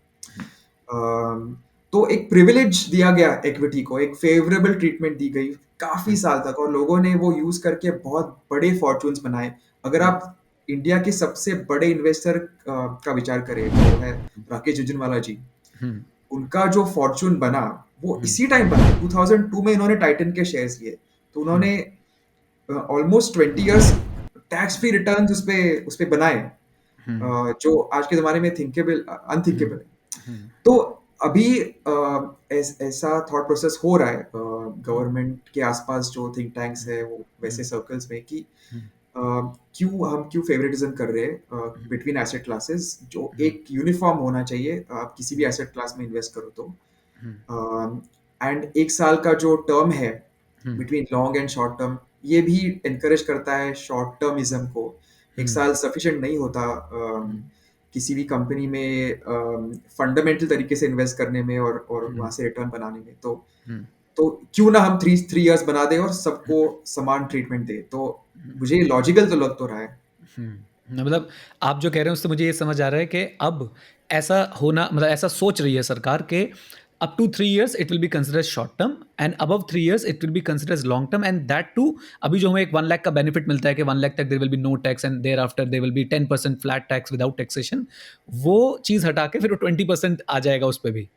तो एक प्रिविलेज दिया गया इक्विटी को, एक फेवरेबल ट्रीटमेंट दी गई काफी हम्म, साल तक, और लोगों ने वो यूज करके बहुत बड़े फॉर्चून्स बनाए। अगर हम्म, आप इंडिया के सबसे बड़े इन्वेस्टर का विचार करें, वो है राकेश झुनझुनवाला जी। हम्म, उनका जो फॉर्चून बना वो हम्म, इसी टाइम बना, 2002 में इन्होंने टाइटन के शेयर्स लिए, तो हम्म, उन्होंने almost 20 years tax free return उस पे बनाए, हम्म, जो आज के ज़माने में थिंकेबल हम्म, अनथिंकेबल है। हम्म, तो अभी ऐसा थॉट प्रोसेस हो रहा है हम्म, गवर्नमेंट के आसपास, जो थिंक टैंक्स है वो वैसे हम्म, सर्कल्स में, कि हम्म, क्यों फेवरेटिज्म कर रहे हैं हम्म, बिटवीन एसेट क्लासेस, जो हम्म, एक यूनिफॉर्म होना चाहिए, आप किसी भी हम्म, एसेट क्लास में इन्वेस्ट करो तो। हम्म, एंड 1 साल का जो टर्म है hmm, between long and short term, ये भी इनकरेज करता है शॉर्ट टर्मिज्म को। 1 साल सफिशिएंट नहीं होता हम्म, किसी भी कंपनी में फंडामेंटल तरीके से इन्वेस्ट करने में, और हम्म, वहां से रिटर्न बनाने में। हम्म, तो क्यों ना हम 3 इयर्स बना दें और सबको समान ट्रीटमेंट दें। तो मुझे लॉजिकल तो लग तो रहा है। मतलब आप जो कह रहे हैं उससे मुझे ये समझ आ रहा है कि अब ऐसा होना, मतलब ऐसा सोच रही है सरकार के up to 3 years it will be consider short term and above 3 years it will be consider long term, and that too अभी जो हमें एक 1 लाख का बेनिफिट मिलता है कि 1 लाख तक there will be no tax and thereafter there will be 10% flat tax without taxation, वो चीज़ हटा के फिर वो 20% आ जाएगा उस पर भी,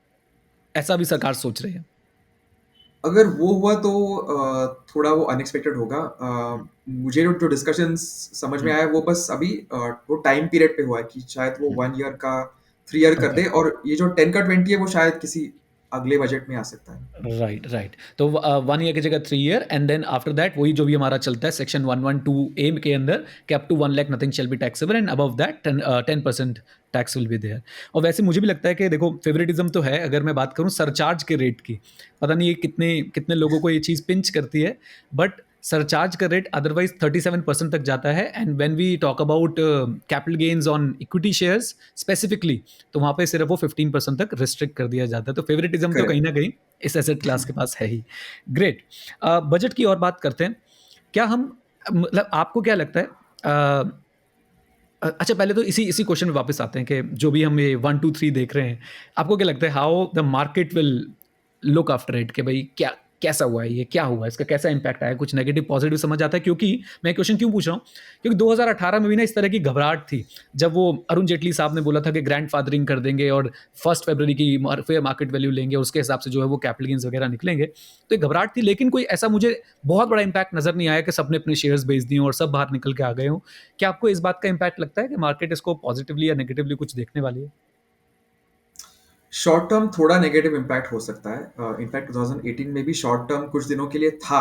ऐसा भी सरकार सोच रही है। अगर वो हुआ तो थोड़ा वो अनएक्सपेक्टेड होगा। मुझे जो डिस्कशंस समझ में आया वो बस अभी वो टाइम पीरियड पे हुआ है कि शायद वो 1 ईयर का 3 ईयर कर ओके, दे, और ये जो 10 का 20 है वो शायद किसी अगले बजट में आ सकता है। Right, right. तो 1 ईयर की जगह 3 year and then after that वही जो भी हमारा चलता है सेक्शन 112 ए के अंदर कि up to 1 lakh nothing shall be taxable and above that 10% tax will be there. और वैसे मुझे भी लगता है कि देखो फेवरेटिज्म तो है, अगर मैं बात करूं सरचार्ज के रेट की, पता नहीं ये कितने कितने लोगों को ये चीज़ पिंच करती है, बट सरचार्ज का रेट अदरवाइज 37% तक जाता है, and when we talk about capital gains on equity shares specifically, तो वहाँ पे सिर्फ वो 15% तक रिस्ट्रिक्ट कर दिया जाता है। तो फेवरेटिज्म तो कहीं करेक्ट। ना कहीं इस एसेट क्लास के पास है ही। ग्रेट। बजट की और बात करते हैं। क्या हम, मतलब आपको क्या लगता है, अच्छा पहले तो इसी इसी क्वेश्चन में वापस आते हैं कि जो भी हम ये 1 2 3 देख रहे हैं, आपको क्या लगता है how the market will look after it, कि भाई क्या कैसा हुआ है, ये क्या हुआ, इसका कैसा इंपैक्ट आया, कुछ नेगेटिव पॉजिटिव समझ आता है? क्योंकि मैं क्वेश्चन क्यों पूछ रहा हूँ, क्योंकि 2018 में भी ना इस तरह की घबराहट थी, जब वो अरुण जेटली साहब ने बोला था कि ग्रैंड फादरिंग कर देंगे और 1 फरवरी की फेयर मार्केट वैल्यू लेंगे, उसके हिसाब से जो है वो कैपिटल गेन्स वगैरह निकलेंगे। तो एक घबराहट थी, लेकिन कोई ऐसा मुझे बहुत बड़ा इंपैक्ट नजर नहीं आया कि सबने अपने शेयर्स बेच दिए और सब बाहर निकल के आ गए हों। क्या आपको इस बात का इम्पैक्ट लगता है कि मार्केट इसको पॉजिटिवली या नेगेटिवली कुछ देखने वाली है? शॉर्ट टर्म थोड़ा नेगेटिव इम्पैक्ट हो सकता है। इनफैक्ट 2018 में भी शॉर्ट टर्म कुछ दिनों के लिए था,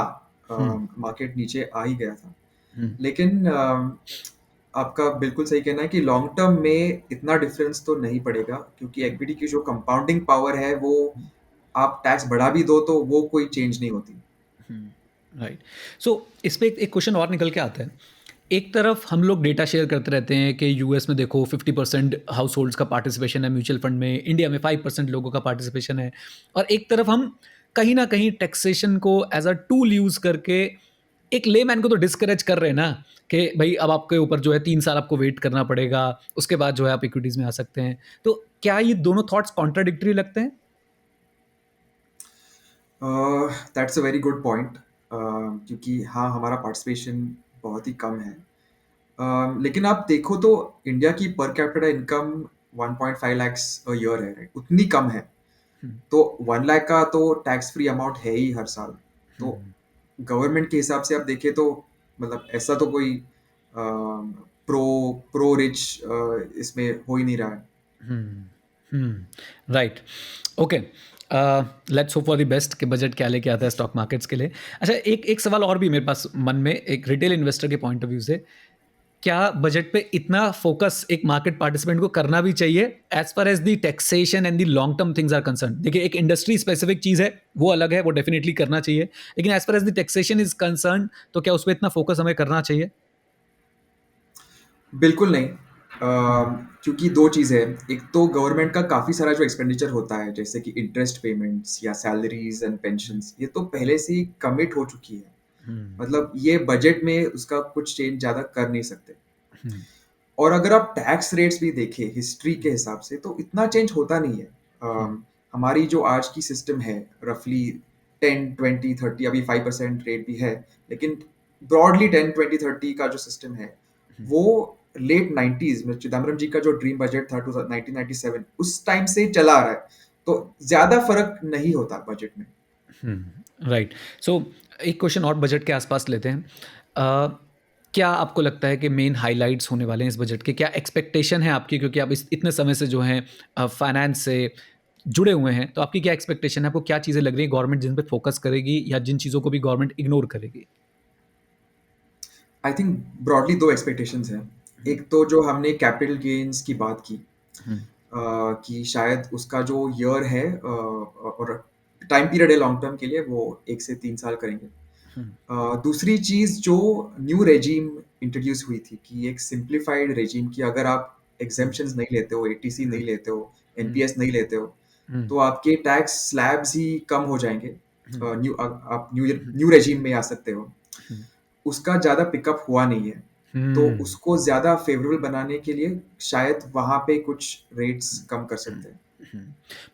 हम्म, मार्केट नीचे आ ही गया था। हम्म, लेकिन आपका बिल्कुल सही कहना है कि लॉन्ग टर्म में इतना डिफरेंस तो नहीं पड़ेगा, क्योंकि इक्विटी की जो कंपाउंडिंग पावर है वो, आप टैक्स बढ़ा भी दो तो वो कोई चेंज नहीं होती। राइट। सो इस पे एक क्वेश्चन और निकल के आता है। एक तरफ हम लोग डेटा शेयर करते रहते हैं कि यूएस में देखो 50% हाउस होल्ड्स का पार्टिसिपेशन है म्यूचुअल फंड में, इंडिया में 5% लोगों का पार्टिसिपेशन है, और एक तरफ हम कहीं ना कहीं टैक्सेशन को एज अ टूल यूज करके एक लेमैन को तो डिस्करेज कर रहे हैं ना, कि भाई अब आपके ऊपर जो है 3 साल आपको वेट करना पड़ेगा, उसके बाद जो है आप इक्विटीज में आ सकते हैं। तो क्या ये दोनों थॉट्स कॉन्ट्राडिक्टरी लगते हैं? That's a very good point, क्योंकि हाँ, हमारा पार्टिसिपेशन बहुत ही कम है। लेकिन आप देखो तो इंडिया की per capita income 1.5 lakhs a year है, right? उतनी कम है। हम्म, तो 1 लाख का तो टैक्स फ्री अमाउंट है ही हर साल। तो हम्म, गवर्नमेंट के हिसाब से आप देखें तो मतलब ऐसा तो कोई प्रो प्रो रिच इसमें हो ही नहीं रहा है। Right. Okay, let's hope for the best कि बजट क्या लेके आता है स्टॉक मार्केट्स के लिए। अच्छा, एक एक सवाल और भी मेरे पास मन में, एक रिटेल इन्वेस्टर के पॉइंट ऑफ व्यू से, क्या बजट पे इतना फोकस एक मार्केट पार्टिसिपेंट को करना भी चाहिए as far as the taxation and the long term things are concern? देखिए, एक इंडस्ट्री स्पेसिफिक चीज़ है, वो अलग है, वो डेफिनेटली करना चाहिए, लेकिन as far as the taxation is concern, तो क्या उस पर इतना फोकस हमें करना चाहिए? बिल्कुल नहीं। क्योंकि दो चीज़ें हैं, एक तो गवर्नमेंट का काफ़ी सारा जो एक्सपेंडिचर होता है जैसे कि इंटरेस्ट पेमेंट्स या सैलरीज एंड पेंशन्स, ये तो पहले से ही कमिट हो चुकी है। मतलब ये बजट में उसका कुछ चेंज ज़्यादा कर नहीं सकते। और अगर आप टैक्स रेट्स भी देखें हिस्ट्री के हिसाब से तो इतना चेंज होता नहीं है। हमारी जो आज की सिस्टम है रफली 10 20 30, अभी 5% रेट भी है, लेकिन ब्रॉडली 10 20 30 का जो सिस्टम है वो लेट 90s में चिदम्बरम जी का जो ड्रीम बजट था 1997 उस टाइम से चला आ रहा है, तो ज्यादा फर्क नहीं होता बजट में। राइट। सो एक क्वेश्चन और बजट के आसपास लेते हैं। क्या आपको लगता है कि मेन हाइलाइट्स होने वाले हैं इस बजट के? क्या एक्सपेक्टेशन है आपकी, क्योंकि आप इस इतने समय से जो हैं फाइनेंस से जुड़े हुए हैं, तो आपकी क्या एक्सपेक्टेशन है? आपको क्या चीज़ें लग रही है गवर्नमेंट जिन पे फोकस करेगी, या जिन चीज़ों को भी गवर्नमेंट इग्नोर करेगी? आई थिंक ब्रॉडली दो एक्सपेक्टेशंस हैं। एक तो जो हमने कैपिटल गेन्स की बात की, कि शायद उसका जो ईयर है और टाइम पीरियड है लॉन्ग टर्म के लिए वो 1 से 3 साल करेंगे। दूसरी चीज़ जो न्यू रेजीम इंट्रोड्यूस हुई थी कि एक सिंप्लीफाइड रेजीम की अगर आप एग्जेम्पशंस नहीं लेते हो, एटीसी नहीं लेते हो, एनपीएस नहीं लेते हो, तो आपके टैक्स स्लैब्स ही कम हो जाएंगे। आप न्यू रेजीम में आ सकते हो। उसका ज़्यादा पिकअप हुआ नहीं है, तो उसको ज़्यादा फेवरेबल बनाने के लिए शायद वहाँ पे कुछ रेट्स कम कर सकते हैं।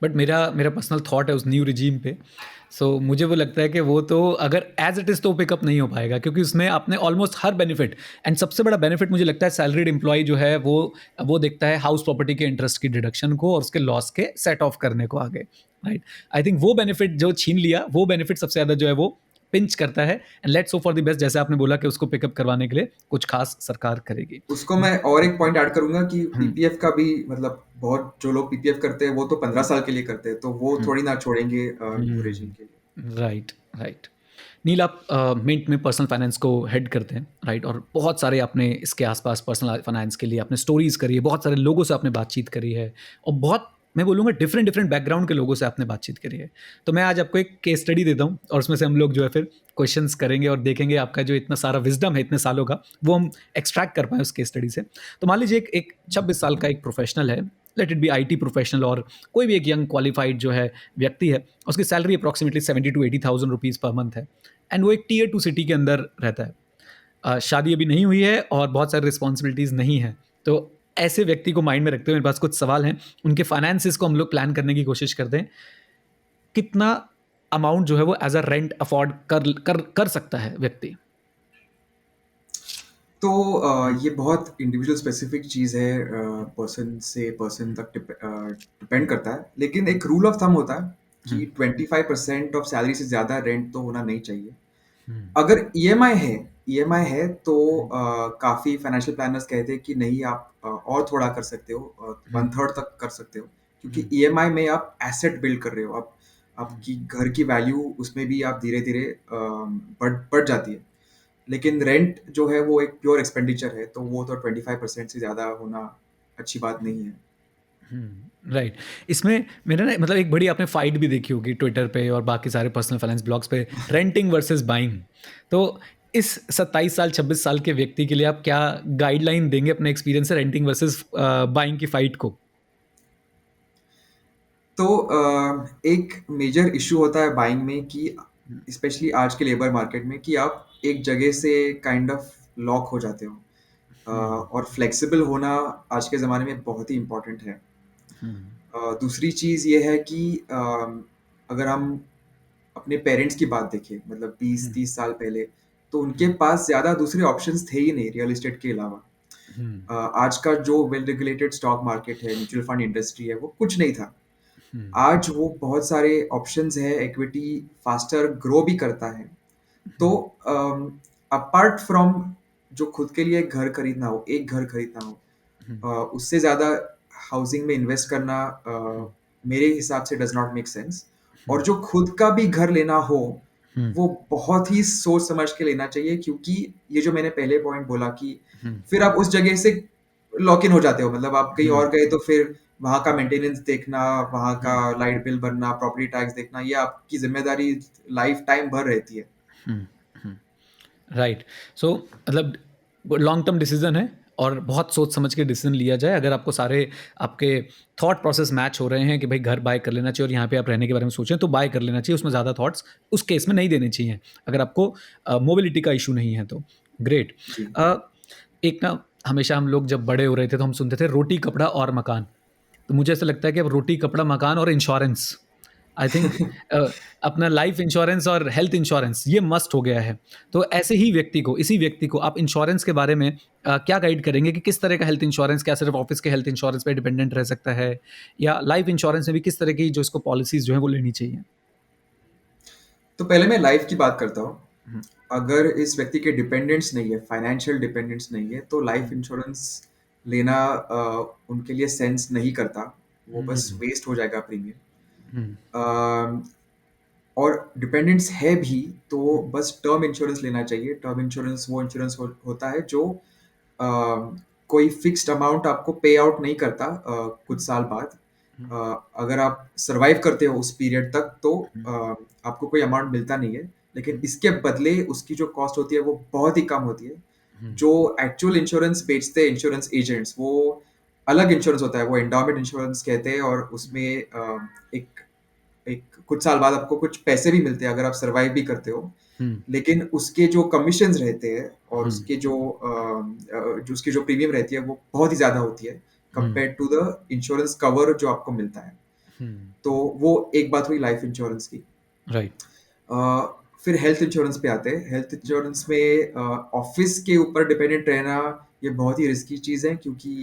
बट मेरा मेरा पर्सनल थॉट है उस न्यू रिजीम पे। सो मुझे वो लगता है कि वो तो अगर एज इट इज़ तो पिकअप नहीं हो पाएगा, क्योंकि उसमें आपने ऑलमोस्ट हर बेनिफिट, एंड सबसे बड़ा बेनिफिट मुझे लगता है सैलरीड एम्प्लॉय जो है वो देखता है हाउस प्रॉपर्टी के इंटरेस्ट की डिडक्शन को और उसके लॉस के सेट ऑफ करने को आगे, राइट? आई थिंक वो बेनिफिट जो छीन लिया, वो बेनिफिट सबसे ज़्यादा जो है वो पिंच करता है, and let's hope for the best, जैसे आपने बोला कि उसको पिकअप करवाने के लिए कुछ खास सरकार करेगी। उसको मैं और एक पॉइंट ऐड करूंगा कि हम्म, पीपीएफ का भी मतलब बहुत जो लोग पीपीएफ करते हैं वो तो 15 साल के लिए करते हैं, तो वो थोड़ी ना छोड़ेंगे न्यू रेजिम के लिए। Right, right. नील, आप मिंट में पर्सनल फाइनेंस को हेड करते हैं, राइट? और बहुत सारे आपने इसके आसपास पर्सनल फाइनेंस के लिए आपने स्टोरीज करी है, बहुत सारे लोगों से आपने बातचीत करी है, और बहुत, मैं बोलूँगा, डिफरेंट डिफरेंट बैकग्राउंड के लोगों से आपने बातचीत करी है। तो मैं आज आपको एक केस स्टडी देता हूँ, और उसमें से हम लोग जो है फिर क्वेश्चंस करेंगे और देखेंगे आपका जो इतना सारा विजडम है इतने सालों का, वो हम एक्सट्रैक्ट कर पाएँ उस केस स्टडी से। तो मान लीजिए एक एक 26 साल का एक प्रोफेशनल है, let it be IT professional, और कोई भी एक यंग क्वालिफाइड जो है व्यक्ति है, उसकी salary approximately 70 to 80,000 rupees per month है, एंड वो एक टीयर 2 सिटी के अंदर रहता है। शादी अभी नहीं हुई है और बहुत सारी रिस्पॉन्सिबिलिटीज़ नहीं है। तो ऐसे व्यक्ति को माइंड में रखते हुए मेरे पास कुछ सवाल हैं, उनके फाइनेंसिस को हम लोग प्लान करने की कोशिश करते हैं। कितना अमाउंट जो है वो एज अ रेंट अफोर्ड कर सकता है व्यक्ति? तो ये बहुत इंडिविजुअल स्पेसिफिक चीज़ है, पर्सन से पर्सन तक डिपेंड करता है, लेकिन एक रूल ऑफ थंब होता है कि 25% ऑफ सैलरी से ज़्यादा रेंट तो होना नहीं चाहिए। अगर ईएमआई है तो काफ़ी फाइनेंशियल प्लानर्स कहते हैं कि नहीं, आप और थोड़ा कर सकते हो, 1/3 तक कर सकते हो, क्योंकि ईएमआई में आप एसेट बिल्ड कर रहे हो, आप आपकी घर की वैल्यू उसमें भी आप धीरे धीरे बढ़ बढ़ जाती है। लेकिन रेंट जो है वो एक प्योर एक्सपेंडिचर है, तो वो तो 25% से ज़्यादा होना अच्छी बात नहीं है। राइट। इसमें मेरा ना, मतलब, एक बड़ी आपने फाइट भी देखी होगी ट्विटर पे और बाकी सारे पर्सनल फाइनेंस ब्लॉग्स पे, रेंटिंग वर्सेस बाइंग। तो इस 27 साल 26 साल के व्यक्ति के लिए आप क्या गाइडलाइन देंगे अपने एक्सपीरियंस से रेंटिंग वर्सेस बाइंग की फाइट को? तो एक मेजर इशू होता है बाइंग में कि स्पेशली आज के लेबर मार्केट में कि आप एक जगह से काइंड ऑफ लॉक हो जाते हो, और फ्लेक्सिबल होना आज के ज़माने में बहुत ही इम्पोर्टेंट है। दूसरी चीज़ ये है कि अगर हम अपने पेरेंट्स की बात देखें, मतलब 20 30 साल पहले, तो उनके पास ज़्यादा दूसरे ऑप्शंस थे ही नहीं रियल एस्टेट के अलावा। आज का जो वेल रेगुलेटेड स्टॉक मार्केट है, म्यूचुअल फंड इंडस्ट्री है, वो कुछ नहीं था। आज वो बहुत सारे ऑप्शंस है, इक्विटी फास्टर ग्रो भी करता है। तो अपार्ट फ्रॉम जो खुद के लिए एक घर खरीदना हो, एक घर खरीदना हो, हम्म, उससे ज़्यादा हाउसिंग में इन्वेस्ट करना मेरे हिसाब से डज नॉट मेक सेंस। और जो खुद का भी घर लेना हो, हम्म, वो बहुत ही सोच समझ के लेना चाहिए, क्योंकि ये जो मैंने पहले पॉइंट बोला कि हम्म, फिर आप उस जगह से लॉक इन हो जाते हो। मतलब आप कहीं हम्म, और गए तो फिर वहाँ का मेंटेनेंस देखना, वहाँ का हम्म, लाइट बिल भरना, प्रॉपर्टी टैक्स देखना, ये आपकी जिम्मेदारी लाइफ टाइम भर रहती है। हम्म, हम्म। राइट। सो मतलब लॉन्ग टर्म डिसीजन है और बहुत सोच समझ के डिसीजन लिया जाए। अगर आपको सारे आपके थॉट प्रोसेस मैच हो रहे हैं कि भाई घर बाय कर लेना चाहिए और यहाँ पे आप रहने के बारे में सोचें, तो बाय कर लेना चाहिए। उसमें ज़्यादा थॉट्स उस केस में नहीं देने चाहिए, अगर आपको मोबिलिटी का इशू नहीं है तो। ग्रेट। जी। एक ना, हमेशा हम लोग जब बड़े हो रहे थे तो हम सुनते थे रोटी कपड़ा और मकान। तो मुझे ऐसा लगता है कि अब रोटी कपड़ा मकान और इंश्योरेंस, आई थिंक अपना लाइफ इंश्योरेंस और हेल्थ इंश्योरेंस ये मस्ट हो गया है। तो ऐसे ही व्यक्ति को, इसी व्यक्ति को आप इंश्योरेंस के बारे में क्या गाइड करेंगे कि किस तरह का हेल्थ इंश्योरेंस, क्या सिर्फ ऑफिस के हेल्थ इंश्योरेंस पे डिपेंडेंट रह सकता है, या लाइफ इंश्योरेंस में भी किस तरह की जो इसको पॉलिसीज जो है वो लेनी चाहिए? तो पहले मैं लाइफ की बात करता हूँ। हम्म, अगर इस व्यक्ति के डिपेंडेंट्स नहीं है, फाइनेंशियल डिपेंडेंट्स नहीं है, तो लाइफ हम्म, इंश्योरेंस लेना उनके लिए सेंस नहीं करता। वो बस हम्म, वेस्ट हो जाएगा प्रीमियम। हम्म, और डिपेंडेंट्स है भी, तो हम्म, बस टर्म इंश्योरेंस लेना चाहिए। टर्म इंश्योरेंस वो इंश्योरेंस होता है जो कोई फिक्स्ड अमाउंट आपको पे आउट नहीं करता कुछ साल बाद। हम्म, अगर आप सरवाइव करते हो उस पीरियड तक, तो हम्म, आपको कोई अमाउंट मिलता नहीं है, लेकिन हम्म, इसके बदले उसकी जो कॉस्ट होती है वो बहुत ही कम होती है। हम्म, जो एक्चुअल इंश्योरेंस बेचते हैं इंश्योरेंस एजेंट्स, वो अलग इंश्योरेंस होता है, वो एंडाउमेंट इंश्योरेंस कहते हैं। और उसमें एक एक कुछ साल बाद आपको कुछ पैसे भी मिलते हैं अगर आप सरवाइव भी करते हो। हम्म, लेकिन उसके जो कमीशंस रहते हैं और हम्म, उसके जो उसकी जो प्रीमियम रहती है वो बहुत ही ज़्यादा होती है hmm, compare to the insurance cover जो आपको मिलता है। हम्म, तो वो एक बात हुई लाइफ इंश्योरेंस की। राइट। अ, फिर हेल्थ इंश्योरेंस पे आते हैं। हेल्थ इंश्योरेंस में ऑफिस के ऊपर डिपेंडेंट रहना ये बहुत ही रिस्की चीज़ है, क्योंकि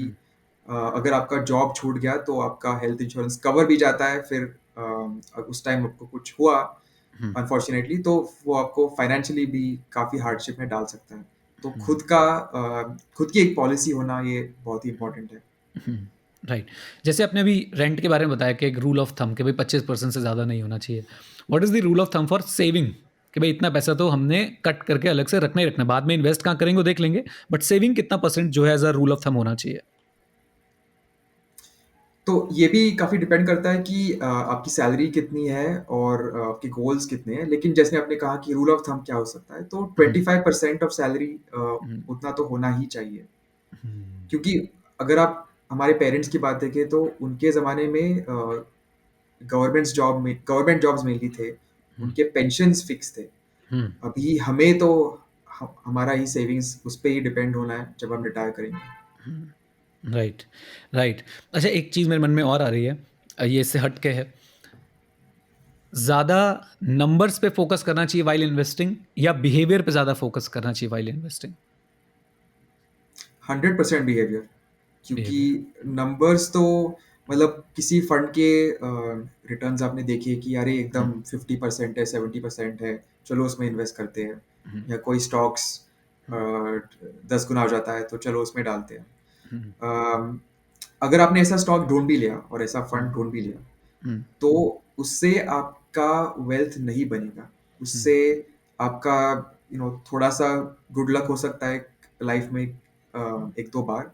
हम्म, अगर आपका जॉब छूट गया तो आपका हेल्थ इंश्योरेंस कवर भी जाता है। फिर उस टाइम आपको कुछ हुआ हम्म, अनफॉर्चुनेटली, तो वो आपको फाइनेंशियली भी काफ़ी हार्डशिप में डाल सकता है। तो हम्म, खुद की एक पॉलिसी होना ये बहुत ही इंपॉर्टेंट है। हम्म, राइट। जैसे आपने अभी रेंट के बारे में बताया कि एक रूल ऑफ थंब कि भाई 25% से ज़्यादा नहीं होना चाहिए। What is the rule of thumb for saving, कि भाई इतना पैसा तो हमने कट करके अलग से रखना ही रखना है, बाद में इन्वेस्ट कहाँ करेंगे वो देख लेंगे, बट सेविंग कितना परसेंट जो है as a rule of thumb होना चाहिए? तो ये भी काफ़ी डिपेंड करता है कि आपकी सैलरी कितनी है और आपके गोल्स कितने हैं। लेकिन जैसे आपने कहा कि रूल ऑफ थंब क्या हो सकता है, तो हम्म, 25% ऑफ सैलरी हम्म, उतना तो होना ही चाहिए। हम्म, क्योंकि अगर आप हमारे पेरेंट्स की बात देखें तो उनके ज़माने में गवर्नमेंट जॉब्स मेनली थे, हम्म, उनके पेंशन्स फिक्स थे। हम्म, अभी हमें तो हमारा ही सेविंग्स उस पे ही डिपेंड होना है जब हम रिटायर करेंगे। Right, right. अच्छा, एक चीज़ मेरे मन में और आ रही है, ये इससे हट के है, ज़्यादा नंबर्स पे फोकस करना चाहिए वाइल इन्वेस्टिंग या बिहेवियर पे ज़्यादा फोकस करना चाहिए वाइल इन्वेस्टिंग? 100% बिहेवियर। क्योंकि बिहेवियर। नंबर्स तो मतलब किसी फंड के रिटर्न्स आपने देखे कि अरे हम्म, एकदम 50% है, 70% है, चलो उसमें इन्वेस्ट करते हैं। हम्म, या कोई स्टॉक्स हम्म, 10 गुना हो जाता है तो चलो उसमें डालते हैं। हम्म, अम, अगर आपने ऐसा स्टॉक ढूंढ भी लिया और ऐसा हम्म, फंड ढूंढ भी लिया, हम्म, तो उससे आपका वेल्थ नहीं बनेगा। हम्म, उससे आपका थोड़ा सा गुड लक हो सकता है लाइफ में एक दो बार। हम्म,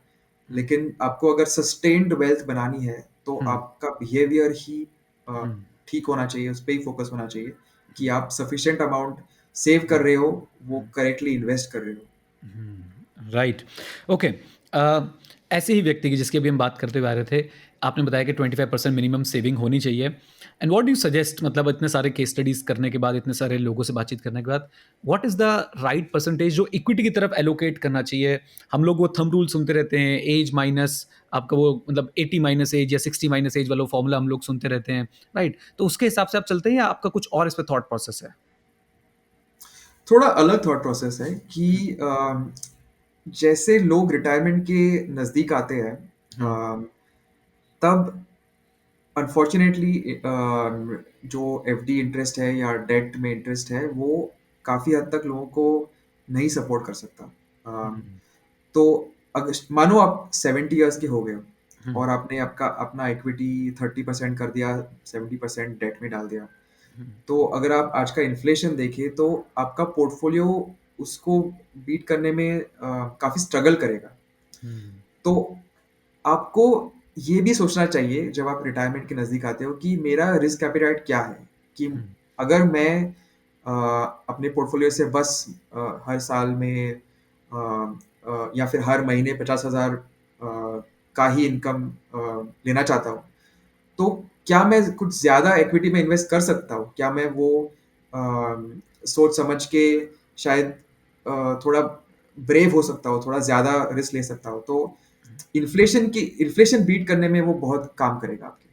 लेकिन आपको अगर सस्टेन्ड वेल्थ बनानी है, तो हम्म, आपका बिहेवियर ही अ, हम्म, ठीक होना चाहिए, उस पर ही फोकस होना चाहिए कि आप सफिशिएंट अमाउंट सेव कर रहे हो, वो करेक्टली इन्वेस्ट कर रहे हो। राइट। ओके। ऐसे ही व्यक्ति की जिसकी अभी हम बात करते हुए आ रहे थे, आपने बताया कि 25% मिनिमम सेविंग होनी चाहिए। And what do you suggest, मतलब इतने सारे केस स्टडीज करने के बाद, इतने सारे लोगों से बातचीत करने के बाद, what is the right percentage जो इक्विटी की तरफ एलोकेट करना चाहिए? हम लोग वो थंब रूल सुनते रहते हैं, एज माइनस आपका वो मतलब 80 माइनस एज या 60 माइनस एज वाला फॉर्मूला हम लोग सुनते रहते हैं, राइट? तो उसके हिसाब से आप चलते हैं या आपका कुछ और इस पे थॉट प्रोसेस है? थोड़ा अलग थॉट प्रोसेस है कि हम्म, जैसे लोग रिटायरमेंट के नज़दीक आते हैं, हम्म, तब अनफॉर्चुनेटली जो एफडी इंटरेस्ट है या डेट में इंटरेस्ट है, वो काफ़ी हद तक लोगों को नहीं सपोर्ट कर सकता। हम्म, तो अगर मानो आप 70 ईयर्स के हो गए हो हम्म, और आपने आपका अपना इक्विटी 30% कर दिया, 70% डेट में डाल दिया, हम्म, तो अगर आप आज का इन्फ्लेशन देखें तो आपका पोर्टफोलियो उसको बीट करने में काफ़ी स्ट्रगल करेगा। हम्म, तो आपको ये भी सोचना चाहिए जब आप रिटायरमेंट के नज़दीक आते हो कि मेरा रिस्क एपेटाइट क्या है, कि हम्म, अगर मैं अपने पोर्टफोलियो से बस हर साल में या फिर हर महीने 50,000 का ही इनकम लेना चाहता हूँ, तो क्या मैं कुछ ज़्यादा इक्विटी में इन्वेस्ट कर सकता हूँ? क्या मैं वो सोच समझ के शायद थोड़ा ब्रेव हो सकता हूँ, थोड़ा ज़्यादा रिस्क ले सकता हूँ? तो इन्फ्लेशन बीट करने में वो बहुत काम करेगा आपके।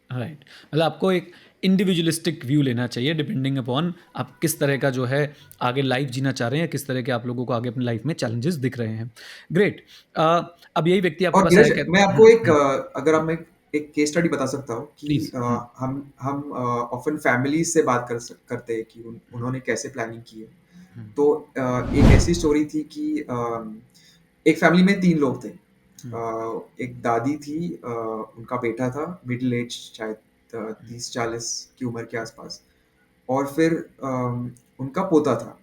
राइट। मतलब आपको एक इंडिविजुअलिस्टिक व्यू लेना चाहिए डिपेंडिंग अपॉन आप किस तरह का जो है आगे लाइफ जीना चाह रहे हैं, किस तरह के आप लोगों को आगे अपनी लाइफ में चैलेंजेस दिख रहे हैं। ग्रेट। अब यही व्यक्ति आपके और पास आया नीरज, मैं आपको एक हम्म, अगर हम एक केस स्टडी बता सकता हूँ कि प्लीज। हम ऑफन फैमिलीज से बात करते हैं कि उन्होंने कैसे प्लानिंग की है। तो एक ऐसी स्टोरी थी कि एक फैमिली में 3 लोग थे। एक दादी थी, उनका बेटा था, मिडिल एज शायद 30-40 की उम्र के आसपास, और फिर उनका पोता था।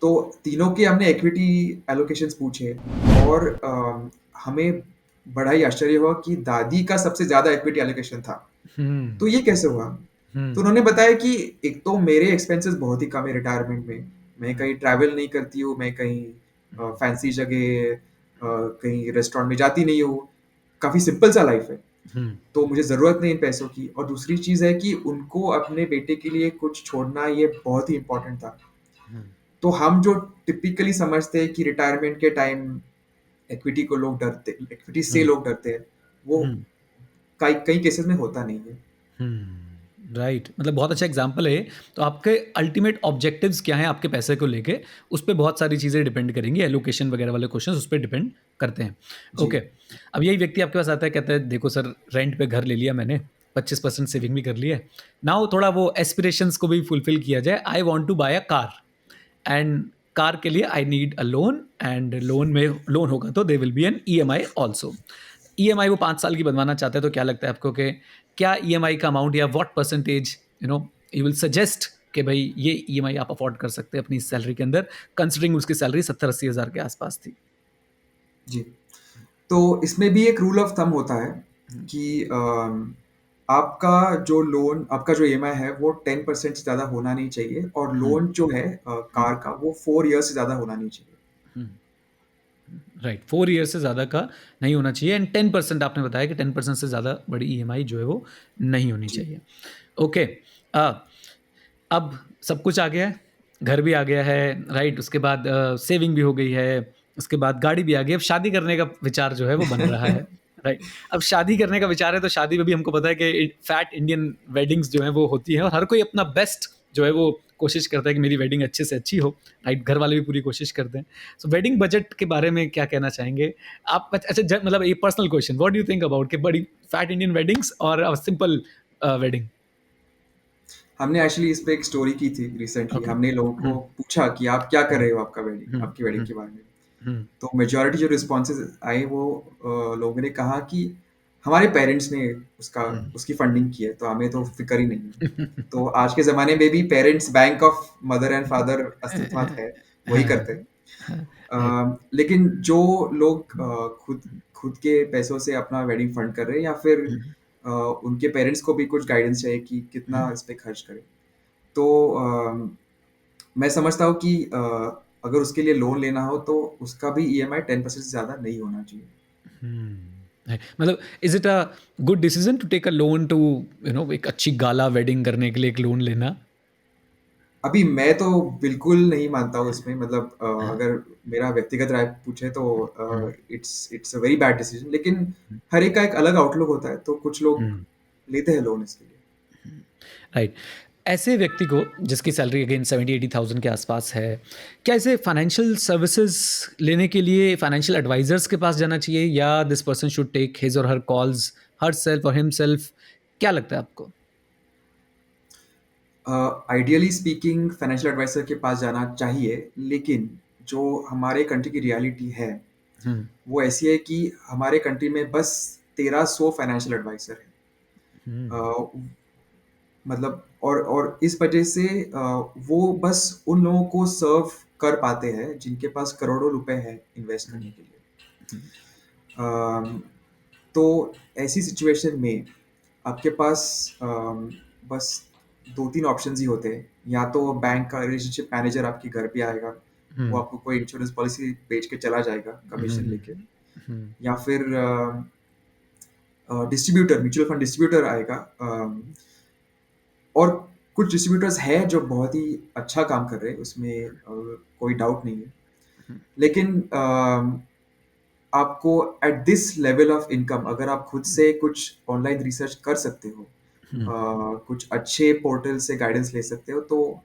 तो तीनों के हमने इक्विटी एलोकेशंस पूछे, और हमें बड़ा ही आश्चर्य हुआ कि दादी का सबसे ज़्यादा इक्विटी एलोकेशन था। तो ये कैसे हुआ? तो उन्होंने बताया कि एक तो मेरे एक्सपेंसेस बहुत ही कम है रिटायरमेंट में, मैं कहीं ट्रैवल नहीं करती हूँ, मैं कहीं फैंसी जगह कहीं रेस्टोरेंट में जाती नहीं हूँ, काफ़ी सिंपल सा लाइफ है। तो मुझे ज़रूरत नहीं इन पैसों की, और दूसरी चीज़ है कि उनको अपने बेटे के लिए कुछ छोड़ना ये बहुत ही इम्पोर्टेंट था। तो हम जो टिपिकली समझते हैं कि रिटायरमेंट के टाइम इक्विटी से लोग डरते हैं, वो कई कई केसेस में होता नहीं है। राइट। मतलब बहुत अच्छा एग्जाम्पल है। तो आपके अल्टीमेट ऑब्जेक्टिव्स क्या हैं आपके पैसे को लेके, उस पर बहुत सारी चीज़ें डिपेंड करेंगी, एलोकेशन वगैरह वाले क्वेश्चन उस पर डिपेंड करते हैं। जी। ओके। अब यही व्यक्ति आपके पास आता है, कहता है देखो सर, रेंट पे घर ले लिया मैंने, 25% सेविंग भी कर लिया है, नाउ थोड़ा वो एस्पिरेशंस को भी फुलफिल किया जाए, I want to buy a car, and car के लिए I need a loan, and loan में लोन होगा तो they will be an E M I also. E M I वो 5 साल की बनवाना चाहते हैं, तो क्या लगता है आपको कि क्या ई एम आई का अमाउंट या what percentage you will suggest कि भाई ये ई एम आई आप अफोर्ड कर सकते हैं अपनी सैलरी के अंदर, कंसिडरिंग उसकी सैलरी 70-80 हज़ार के आसपास थी। जी। तो इसमें भी एक रूल ऑफ थंब होता है हम्म, कि आपका जो ईएमआई है वो 10% से ज़्यादा होना नहीं चाहिए, और हम्म, लोन जो है हम्म, कार का वो 4 ईयर से ज़्यादा होना नहीं चाहिए। राइट। 4 ईयर से ज़्यादा का नहीं होना चाहिए, एंड 10% आपने बताया कि 10% से ज़्यादा बड़ी ई एम आई जो है वो नहीं होनी जी। चाहिए। ओके। अब सब कुछ आ गया है, घर भी आ गया है, राइट, उसके बाद सेविंग भी हो गई है, उसके बाद गाड़ी भी आ गई, अब शादी करने का विचार जो है वो बन रहा है, राइट। अब शादी करने का विचार है, तो शादी में भी हमको पता है कि फैट इंडियन वेडिंग्स जो हैं वो होती हैं, और हर कोई अपना बेस्ट जो है वो कोशिश करता है कि मेरी वेडिंग अच्छे से अच्छी हो, राइट, घर वाले भी पूरी कोशिश करते हैं। सो वेडिंग बजट के बारे में क्या कहना चाहेंगे आप? अच्छा, मतलब ये personal question, what do you think about कि बड़ी फैट इंडियन वेडिंग्स और सिंपल वेडिंग? हमने एक्चुअली इस पे एक स्टोरी की थी रिसेंटली। ओके। हमने लोगों को पूछा कि आप क्या कर हुँ, रहे हो हुँ, आपकी वेडिंग हुँ, के बारे में। हुँ, तो मेजॉरिटी जो रिस्पॉन्सेज आए वो लोगों ने कहा कि हमारे पेरेंट्स ने हुँ। उसकी फंडिंग की है, तो हमें तो फिक्र ही नहीं है। तो आज के ज़माने में भी parents bank of mother and father अस्तित्वत है, वही हाँ, करते हैं। हाँ, राइट। लेकिन जो लोग खुद खुद के पैसों से अपना वेडिंग फंड कर रहे हैं, या फिर हुँ, उनके पेरेंट्स को भी कुछ गाइडेंस चाहिए कि हुँ, कितना इस पे खर्च करें, तो मैं समझता हूँ कि अगर उसके लिए लोन लेना हो तो उसका भी ईएमआई 10% से ज़्यादा नहीं होना चाहिए। Hmm, right. मतलब is it a good decision to take a loan to एक अच्छी गाला वेडिंग करने के लिए एक लोन लेना? अभी मैं तो बिल्कुल नहीं मानता हूँ इसमें, मतलब हाँ, अगर मेरा व्यक्तिगत राय पूछे तो हुँ, it's a very bad decision, लेकिन हुँ, हर एक का एक अलग आउटलुक होता है, तो कुछ लोग हुँ, लेते हैं लोन इसके लिए। राइट। ऐसे व्यक्ति को जिसकी सैलरी अगेन 70-80,000 के आसपास है, क्या इसे फाइनेंशियल सर्विसेज़ लेने के लिए फाइनेंशियल एडवाइज़र्स के पास जाना चाहिए, या this person should take his or her calls herself or himself? क्या लगता है आपको? आइडियली स्पीकिंग फाइनेंशियल एडवाइजर के पास जाना चाहिए, लेकिन जो हमारे कंट्री की रियलिटी है हम्म वो ऐसी है कि हमारे कंट्री में बस 1300 फाइनेंशियल एडवाइजर है। हम्म मतलब और इस वजह से वो बस उन लोगों को सर्व कर पाते हैं जिनके पास करोड़ों रुपए हैं इन्वेस्ट करने के लिए। अम, तो ऐसी सिचुएशन में आपके पास बस दो तीन ऑप्शंस ही होते हैं। या तो बैंक का रिलेशनशिप मैनेजर आपके घर पे आएगा, वो हम्म आपको कोई इंश्योरेंस पॉलिसी बेच के चला जाएगा कमीशन हम्म लेके। हम्म या फिर डिस्ट्रीब्यूटर, म्यूचुअल फंड डिस्ट्रीब्यूटर आएगा। और कुछ डिस्ट्रीब्यूटर्स हैं जो बहुत ही अच्छा काम कर रहे हैं, उसमें कोई डाउट नहीं है। लेकिन आपको at this level of income अगर आप खुद से कुछ ऑनलाइन रिसर्च कर सकते हो, कुछ अच्छे पोर्टल से गाइडेंस ले सकते हो, तो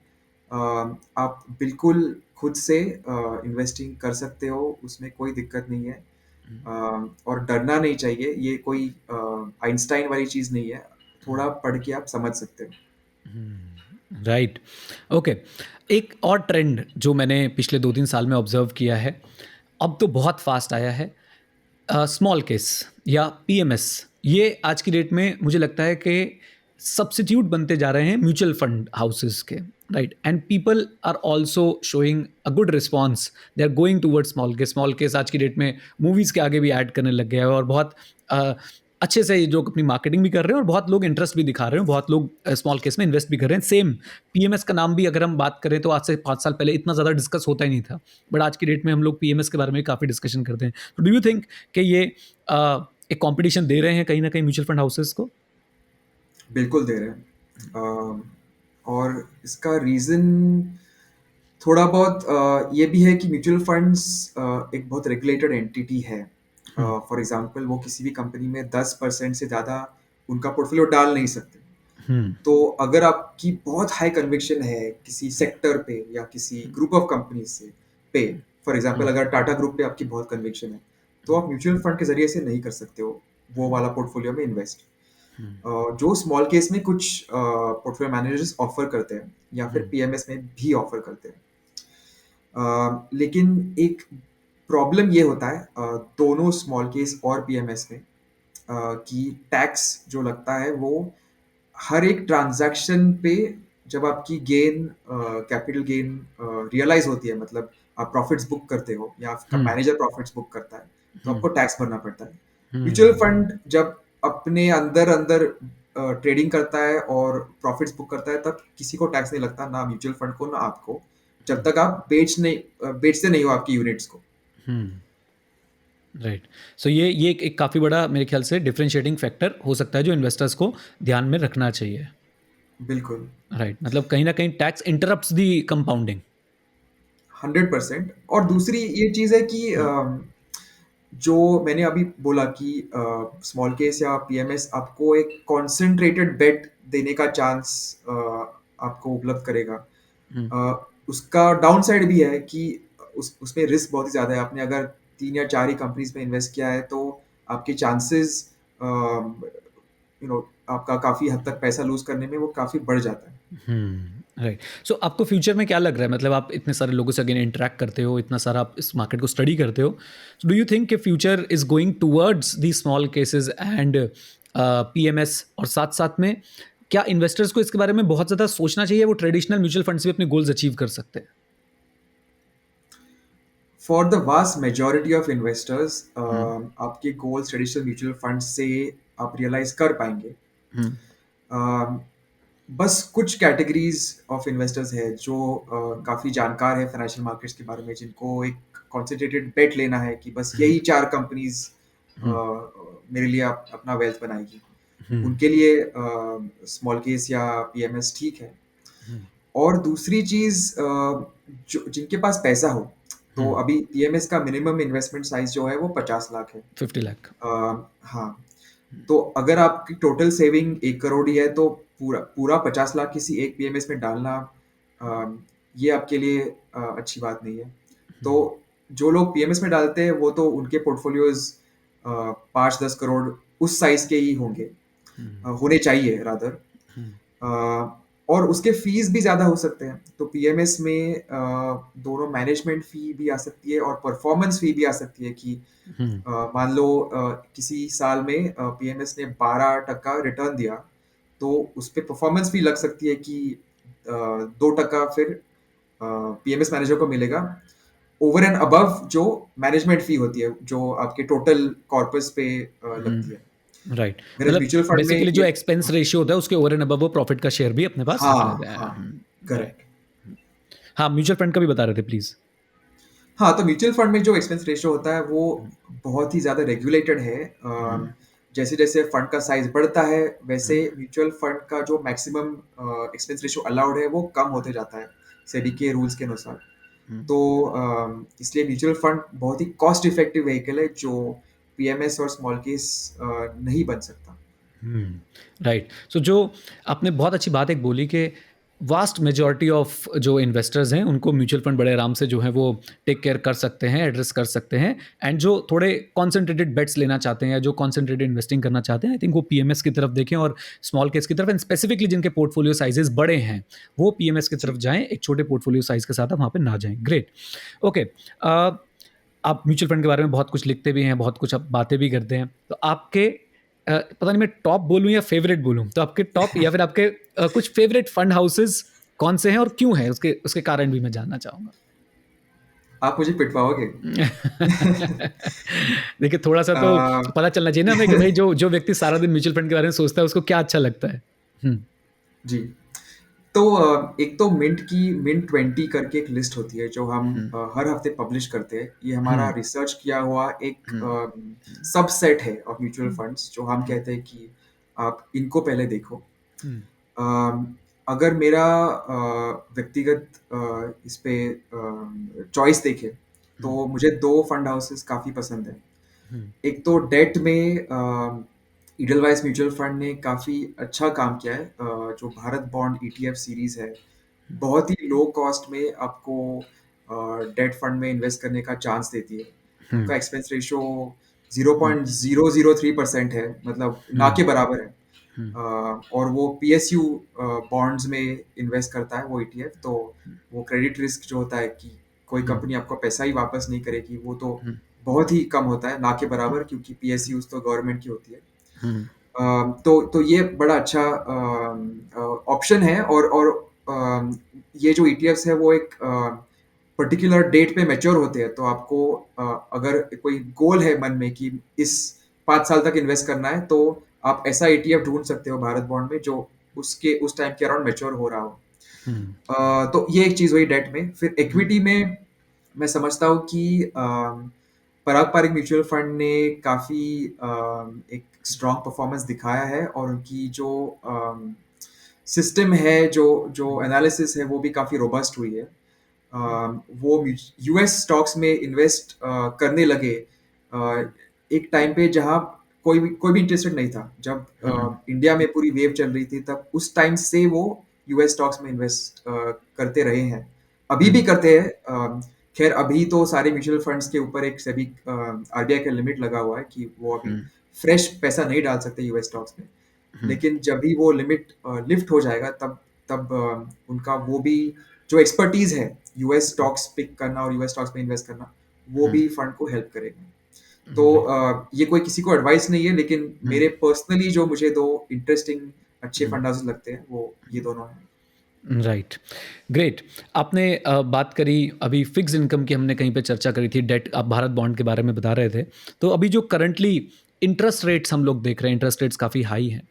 आप बिल्कुल खुद से इन्वेस्टिंग कर सकते हो, उसमें कोई दिक्कत नहीं है। और डरना नहीं चाहिए, ये कोई आइंस्टाइन वाली चीज़ नहीं है। थोड़ा पढ़ के आप समझ सकते हो। राइट। ओके। एक और ट्रेंड जो मैंने पिछले 2-3 साल में ऑब्जर्व किया है, अब तो बहुत फास्ट आया है, स्मॉल केस या पीएमएस। ये आज की डेट में मुझे लगता है कि सब्स्टिट्यूट बनते जा रहे हैं म्यूचुअल फंड हाउसेस के, right? And people are also showing a good response, they are going toward small case. Small case आज की डेट में मूवीज़ के आगे भी ऐड करने लग गया है, और बहुत अच्छे से ये जो अपनी मार्केटिंग भी कर रहे हैं, और बहुत लोग इंटरेस्ट भी दिखा रहे हैं, बहुत लोग स्मॉल केस में इन्वेस्ट भी कर रहे हैं। सेम पीएमएस का नाम भी अगर हम बात करें तो आज से 5 साल पहले इतना ज़्यादा डिस्कस होता ही नहीं था, बट आज की डेट में हम लोग पीएमएस के बारे में काफ़ी डिस्कशन करते हैं। तो डू यू थिंक कि ये एक कंपटीशन दे रहे हैं कहीं ना कहीं म्यूचुअल फंड हाउसेस को? बिल्कुल दे रहे हैं। और इसका रीज़न थोड़ा बहुत ये भी है कि म्यूचुअल फंड्स एक बहुत रेगुलेटेड एंटिटी है। फॉर एग्जांपल वो किसी भी कंपनी में 10% से ज़्यादा उनका पोर्टफोलियो डाल नहीं सकते। हम्म तो अगर आपकी बहुत हाई कन्विक्शन है किसी सेक्टर पे या किसी ग्रुप ऑफ कंपनीज से पे, फॉर एग्जांपल अगर टाटा ग्रुप पे आपकी बहुत कन्विक्शन है, तो आप म्यूचुअल फंड के जरिए से नहीं कर सकते हो वो वाला पोर्टफोलियो में इन्वेस्ट। जो स्मॉल केस में कुछ पोर्टफोलियो मैनेजर्स ऑफर करते हैं या फिर पीएमएस में भी ऑफर करते हैं। लेकिन एक प्रॉब्लम ये होता है दोनों स्मॉल केस और पीएमएस में, कि टैक्स जो लगता है वो हर एक ट्रांजैक्शन पे, जब आपकी गेन, कैपिटल गेन रियलाइज होती है, मतलब आप प्रॉफिट्स बुक करते हो या आपका हम्म मैनेजर प्रॉफिट्स बुक करता है, तो हम्म आपको टैक्स भरना पड़ता है। म्यूचुअल हम्म फंड जब अपने अंदर अंदर ट्रेडिंग करता है और प्रॉफिट्स बुक करता है, तब किसी को टैक्स नहीं लगता, ना म्यूचुअल फंड को ना आपको, जब तक आप बेचते नहीं हो आपकी यूनिट्स को। हम्म राइट। सो ये एक काफ़ी बड़ा मेरे ख्याल से डिफरेंशिएटिंग फैक्टर हो सकता है जो इन्वेस्टर्स को ध्यान में रखना चाहिए। बिल्कुल। राइट, मतलब कहीं ना कहीं टैक्स इंटरप्ट्स दी कंपाउंडिंग। 100%। और दूसरी ये चीज़ है कि जो मैंने अभी बोला कि स्मॉल केस या पीएमएस आपको एक कॉन्सेंट्रेटेड बेट देने का चांस आपको उपलब्ध करेगा। उसका डाउन साइड भी है कि उसमें रिस्क बहुत ही ज़्यादा है। आपने अगर 3 या 4 ही कंपनीज में इन्वेस्ट किया है, तो आपके चांसेस आपका काफ़ी हद तक पैसा लूज करने में वो काफ़ी बढ़ जाता है। राइट। सो आपको फ्यूचर में क्या लग रहा है, मतलब आप इतने सारे लोगों से अगेन इंटरेक्ट करते हो, इतना सारा आप इस मार्केट को स्टडी करते हो, सो डू यू थिंक कि future is going towards the small cases and PMS, और साथ साथ में क्या इन्वेस्टर्स को इसके बारे में बहुत ज़्यादा सोचना चाहिए, वो ट्रेडिशनल म्यूचुअल फंड से भी अपने गोल्स अचीव कर सकते हैं? For the vast majority of investors आपके गोल्स ट्रेडिशनल म्यूचुअल फंड से आप रियलाइज कर पाएंगे। हम्म um, बस कुछ कैटेगरीज ऑफ इन्वेस्टर्स है जो काफ़ी जानकार है फाइनेंशियल मार्केट्स के बारे में, जिनको एक कॉन्सेंट्रेटेड बेट लेना है कि बस यही 4 कंपनीज मेरे लिए अपना वेल्थ बनाएगी। उनके लिए स्मॉल केस या पीएमएस ठीक है। और दूसरी चीज़, जो जिनके पास पैसा हो, तो अभी पीएमएस का मिनिमम इन्वेस्टमेंट साइज जो है वो 50 लाख है। 50 लाख। हाँ। तो अगर आपकी टोटल सेविंग 1 करोड़ ही है, तो पूरा पूरा 50 लाख किसी एक पीएमएस में डालना, अम, ये आपके लिए अच्छी बात नहीं है। तो जो लोग पीएमएस में डालते हैं वो तो उनके पोर्टफोलियोज 5-10 करोड़ उस साइज के ही होंगे, होने चाहिए रादर। और उसके फीस भी ज़्यादा हो सकते हैं। तो पीएमएस में दोनों मैनेजमेंट फ़ी भी आ सकती है और परफॉर्मेंस फ़ी भी आ सकती है कि हम्म। मान लो किसी साल में पीएमएस ने 12% रिटर्न दिया, तो उस पे परफॉर्मेंस फ़ी लग सकती है कि 2% फिर पीएमएस मैनेजर को मिलेगा ओवर एंड अबव जो मैनेजमेंट फ़ी होती है, जो आपके टोटल कॉर्पस पे लगती है। राइट, मेरे मतलब म्यूचुअल फंड में बेसिकली जो ये एक्सपेंस रेशियो होता है उसके ओवर एंड अबव वो प्रॉफिट का शेयर भी अपने पास रख हाँ, लेते हैं। हाँ, राइट। करेक्ट। हाँ, म्यूचुअल फंड का भी बता रहे थे प्लीज। हाँ, तो म्यूचुअल फंड में जो एक्सपेंस रेशियो होता है वो बहुत ही ज़्यादा रेगुलेटेड है। जैसे-जैसे फंड का साइज़ बढ़ता है, वैसे म्यूचुअल फंड का जो मैक्सिमम एक्सपेंस रेशियो अलाउड है, वो कम होते जाता है, सेबी के रूल्स के अनुसार। तो इसलिए म्यूचुअल फंड बहुत ही कॉस्ट इफेक्टिव व्हीकल है, जो पीएमएस और स्मॉल केस नहीं बन सकता। राइट, सो जो आपने बहुत अच्छी बात एक बोली कि वास्ट मेजॉरिटी ऑफ जो इन्वेस्टर्स हैं उनको म्यूचुअल फंड बड़े आराम से जो है वो टेक केयर कर सकते हैं, एड्रेस कर सकते हैं। एंड जो थोड़े कॉन्सेंट्रेटेड बेट्स लेना चाहते हैं या जो कॉन्सेंट्रेटेड इन्वेस्टिंग करना चाहते हैं, आई थिंक वो पीएमएस की तरफ देखें और स्मॉल केस की तरफ, एंड स्पेसिफिकली जिनके पोर्टफोलियो साइजेस बड़े हैं वो पीएमएस की तरफ जी। जाएं, एक छोटे पोर्टफोलियो साइज के साथ आप वहाँ पे ना जाएं। ग्रेट। ओके, आप म्यूचुअल फंड के बारे में बहुत कुछ लिखते भी हैं, बहुत कुछ आप बातें भी करते हैं, तो आपके पता नहीं मैं टॉप बोलूं या फेवरेट बोलूं, तो आपके टॉप या फिर आपके कुछ फेवरेट फंड हाउसेस कौन से हैं और क्यों हैं, उसके उसके कारण भी मैं जानना चाहूंगा। आप मुझे पिटवाओगे? देखिए, थोड़ा सा अ, तो पता चलना चाहिए ना हमें कि भाई जो जो व्यक्ति सारा दिन म्यूचुअल फंड के बारे में सोचता है उसको क्या अच्छा लगता है। हम्म। जी। तो एक तो मिंट 20 करके एक लिस्ट होती है जो हम हम्म। हर हफ्ते पब्लिश करते हैं। ये हमारा हम्म। रिसर्च किया हुआ एक हम्म। सबसेट है ऑफ म्यूचुअल हम्म। फंड्स जो हम कहते हैं कि आप इनको पहले देखो। हम्म। अम, अगर मेरा व्यक्तिगत इस पे चॉइस देखे तो मुझे दो फंड हाउसेस काफ़ी पसंद है। हम्म। एक तो डेट में ईडलवाइस म्यूचुअल फंड ने काफ़ी अच्छा काम किया है। जो भारत बॉन्ड ईटीएफ सीरीज़ है, बहुत ही लो कॉस्ट में आपको डेट फंड में इन्वेस्ट करने का चांस देती है। हम्म। उनका एक्सपेंस रेशियो हम्म। 0.003% है, मतलब ना हम्म। के बराबर है। हम्म। और वो पीएसयू बॉन्ड्स में इन्वेस्ट करता है वो ईटीएफ। तो वो क्रेडिट रिस्क जो होता है कि कोई हम्म। कंपनी आपका पैसा ही वापस नहीं करेगी, वो तो हम्म। बहुत ही कम होता है, ना के बराबर, क्योंकि पीएसयूज तो गवर्नमेंट की होती है। हम्म। तो ये बड़ा अच्छा ऑप्शन है। और ये जो ईटीएफ्स है वो एक पर्टिकुलर डेट पे मैच्योर होते हैं। तो आपको अगर कोई गोल है मन में कि इस 5 साल तक इन्वेस्ट करना है, तो आप ऐसा ईटीएफ ढूंढ सकते हो भारत बॉन्ड में जो उसके उस टाइम के अराउंड मैच्योर हो रहा हो। हम्म। तो ये एक चीज़ हुई डेट में। फिर हम्म। इक्विटी में मैं समझता हूँ कि पराग पारिक म्यूचुअल फंड ने काफ़ी एक स्ट्रॉन्ग परफॉर्मेंस दिखाया है, और उनकी जो सिस्टम है, जो जो एनालिसिस है, वो भी काफ़ी रोबस्ट हुई है। वो यूएस स्टॉक्स में इन्वेस्ट करने लगे एक टाइम पे जहाँ कोई भी इंटरेस्टेड नहीं था। जब हम्म। इंडिया में पूरी वेव चल रही थी, तब उस टाइम से वो यूएस स्टॉक्स में इन्वेस्ट करते रहे हैं, अभी भी हम्म। करते हैं। खैर, अभी तो सारे म्यूचुअल फंड्स के ऊपर एक सेबी आरबीआई का लिमिट लगा हुआ है कि वो अभी हम्म। फ्रेश पैसा नहीं डाल सकते यूएस स्टॉक्स में। हम्म। लेकिन जब भी वो लिमिट लिफ्ट हो जाएगा, तब तब उनका वो भी जो एक्सपर्टीज है यूएस स्टॉक्स पिक करना और यूएस स्टॉक्स में इन्वेस्ट करना, वो हम्म। भी फंड को हेल्प करेगा। तो राइट। ये कोई किसी को एडवाइस नहीं है, लेकिन हम्म। मेरे पर्सनली जो मुझे दो इंटरेस्टिंग अच्छे हम्म। फंड हाउसेस लगते हैं, वो ये दोनों हैं। राइट। ग्रेट। आपने बात करी अभी फिक्स इनकम की, हमने कहीं पे चर्चा करी थी, डेट, आप भारत बॉन्ड के बारे में बता रहे थे। तो अभी जो करंटली इंटरेस्ट रेट्स हम लोग देख रहे हैं, इंटरेस्ट रेट्स काफ़ी हाई हैं।